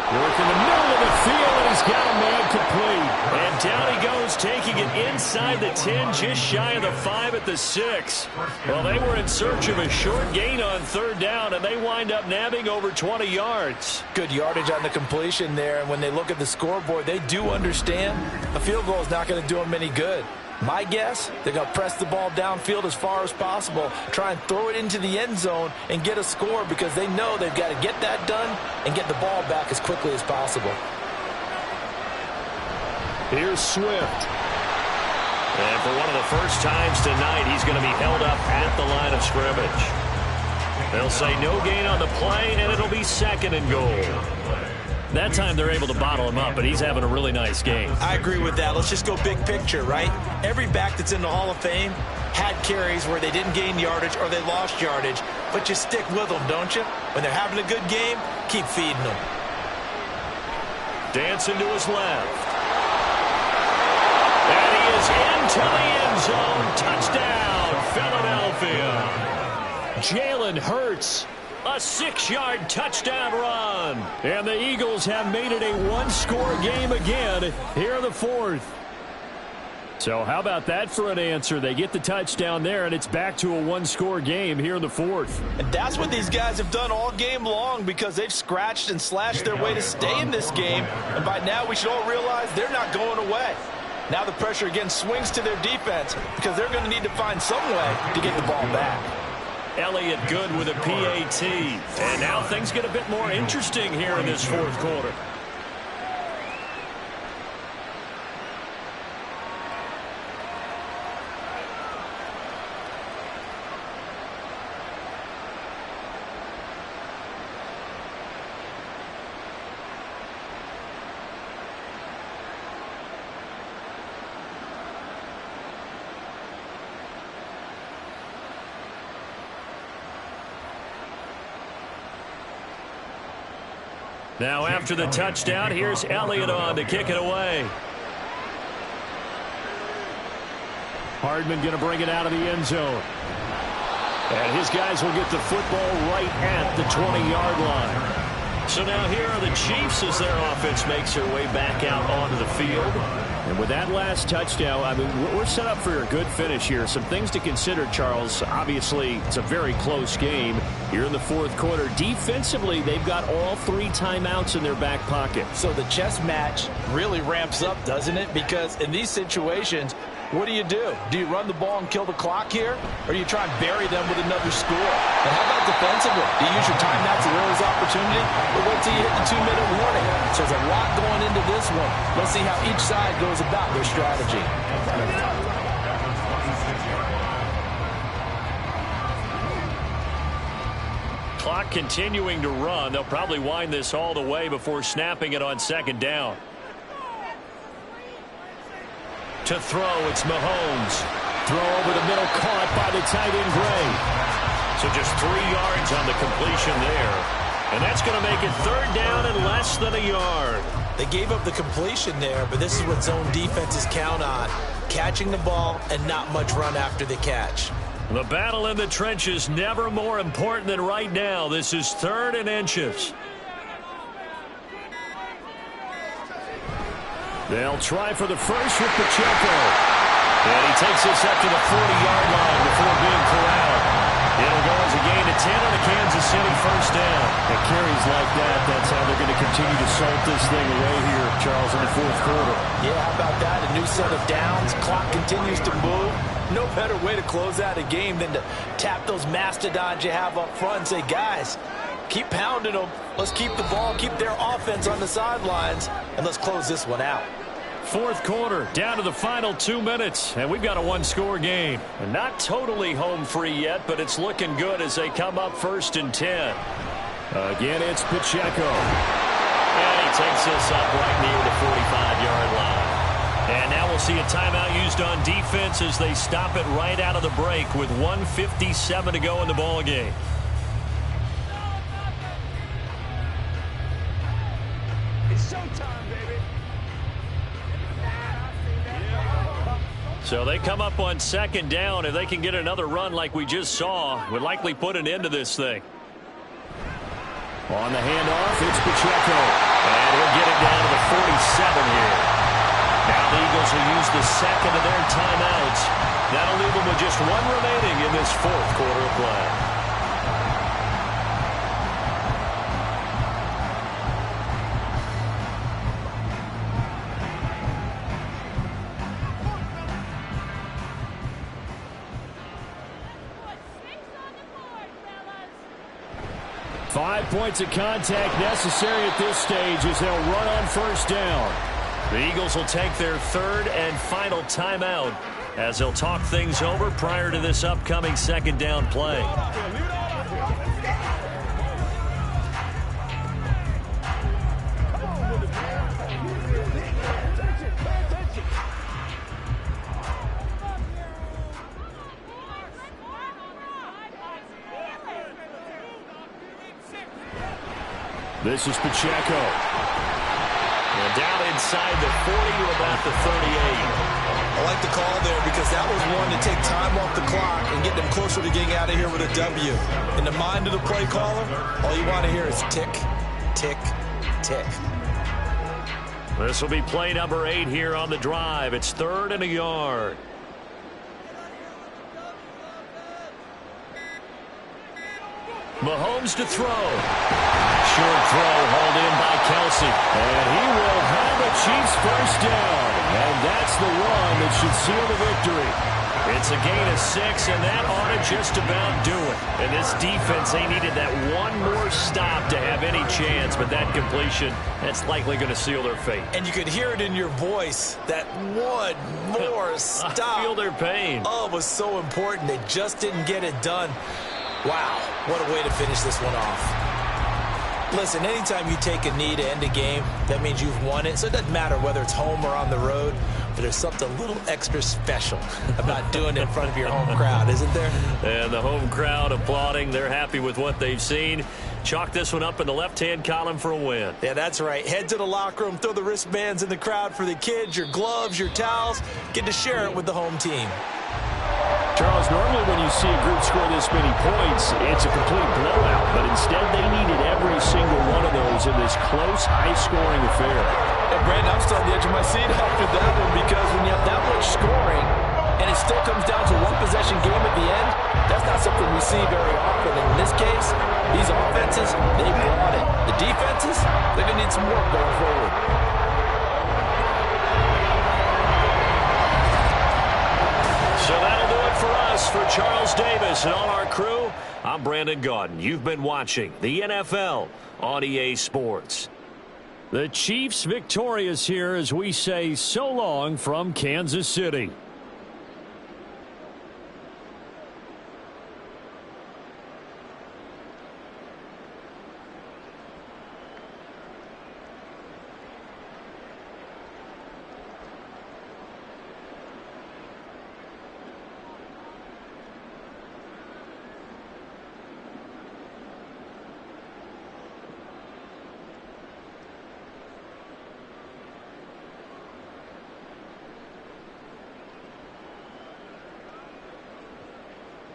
Work in the middle of the field, and he's got a man complete. And down he goes, taking it inside the 10, just shy of the 5 at the 6. Well, they were in search of a short gain on 3rd down, and they wind up nabbing over 20 yards. Good yardage on the completion there, and when they look at the scoreboard, they do understand a field goal is not going to do them any good. My guess, they're going to press the ball downfield as far as possible, try and throw it into the end zone and get a score because they know they've got to get that done and get the ball back as quickly as possible. Here's Swift. And for one of the first times tonight, he's going to be held up at the line of scrimmage. They'll say no gain on the play, and it'll be 2nd and goal. That time they're able to bottle him up, but he's having a really nice game. I agree with that. Let's just go big picture, right? Every back that's in the Hall of Fame had carries where they didn't gain yardage or they lost yardage, but you stick with them, don't you? When they're having a good game, keep feeding them. Dancing to his left. And he is into the end zone. Touchdown, Philadelphia. Jalen Hurts. A 6-yard touchdown run. And the Eagles have made it a 1-score game again here in the 4th. So how about that for an answer? They get the touchdown there, and it's back to a 1-score game here in the 4th. And that's what these guys have done all game long because they've scratched and slashed their way to stay in this game. And by now we should all realize they're not going away. Now the pressure again swings to their defense because they're going to need to find some way to get the ball back. Elliott good with a PAT. And now things get a bit more interesting here in this 4th quarter. Now after the touchdown, here's Elliott on to kick it away. Hardman going to bring it out of the end zone. And his guys will get the football right at the 20-yard line. So now here are the Chiefs as their offense makes their way back out onto the field. And with that last touchdown, I mean, we're set up for a good finish here. Some things to consider, Charles. Obviously, it's a very close game here in the 4th quarter. Defensively, they've got all 3 timeouts in their back pocket. So the chess match really ramps up, doesn't it? Because in these situations, what do? Do you run the ball and kill the clock here? Or do you try and bury them with another score? And how about defensively? Do you use your timeouts at earliest opportunity? Or wait till you hit the 2-minute warning? So there's a lot going into this one. Let's see how each side goes about their strategy. Clock continuing to run. They'll probably wind this all the way before snapping it on 2nd down. To throw, it's Mahomes. Throw over the middle, caught by the tight end Gray. So just 3 yards on the completion there. And that's going to make it 3rd down and less than a yard. They gave up the completion there, but this is what zone defenses count on. Catching the ball and not much run after the catch. The battle in the trenches never more important than right now. This is 3rd and inches. They'll try for the first with Pacheco. And he takes this up to the 40-yard line before being corralled. It'll go as a gain of 10 on a Kansas City 1st down. And carries like that, that's how they're going to continue to salt this thing away here, Charles, in the 4th quarter. Yeah, how about that? A new set of downs. Clock continues to move. No better way to close out a game than to tap those mastodons you have up front and say, guys, keep pounding them. Let's keep the ball, keep their offense on the sidelines, and let's close this one out. 4th quarter, down to the final 2 minutes, and we've got a 1-score game. And not totally home free yet, but it's looking good as they come up 1st and 10. Again, it's Pacheco. And he takes this up right near the 45-yard line. And now we'll see a timeout used on defense as they stop it right out of the break with 1:57 to go in the ball game. It's showtime, baby. So they come up on 2nd down. If they can get another run like we just saw, would likely put an end to this thing. On the handoff, it's Pacheco. And he'll get it down to the 47 here. Now the Eagles will use the 2nd of their timeouts. That'll leave them with just 1 remaining in this 4th quarter of play. Five points of contact necessary at this stage as they'll run on 1st down. The Eagles will take their 3rd and final timeout as they'll talk things over prior to this upcoming 2nd down play. This is Pacheco. And down inside the 40 to about the 38. I like the call there because that was one to take time off the clock and get them closer to getting out of here with a W. In the mind of the play caller, all you want to hear is tick, tick, tick. This will be play number 8 here on the drive. It's 3rd and a yard. Mahomes to throw. Short throw hauled in by Kelsey. And he will have a Chiefs 1st down. And that's the one that should seal the victory. It's a gain of 6, and that ought to just about do it. And this defense, they needed that one more stop to have any chance, but that completion, that's likely going to seal their fate. And you could hear it in your voice, that one more stop. I feel their pain. Oh, it was so important. They just didn't get it done. Wow, what a way to finish this one off. Listen, anytime you take a knee to end a game, that means you've won it. So it doesn't matter whether it's home or on the road, but there's something a little extra special about doing it in front of your home crowd, isn't there? And the home crowd applauding. They're happy with what they've seen. Chalk this one up in the left-hand column for a win. Yeah, that's right. Head to the locker room, throw the wristbands in the crowd for the kids, your gloves, your towels. Get to share it with the home team. Charles, normally when you see a group score this many points, it's a complete blowout. But instead, they needed every single one of those in this close, high-scoring affair. And Brandon, I'm still on the edge of my seat after that one because when you have that much scoring and it still comes down to one possession game at the end, that's not something we see very often. And in this case, these offenses, they brought it. The defenses, they're going to need some work going forward. So that'll do it for us. For Charles Davis and all our crew, I'm Brandon Gaudin. You've been watching the NFL on EA Sports. The Chiefs victorious here as we say so long from Kansas City.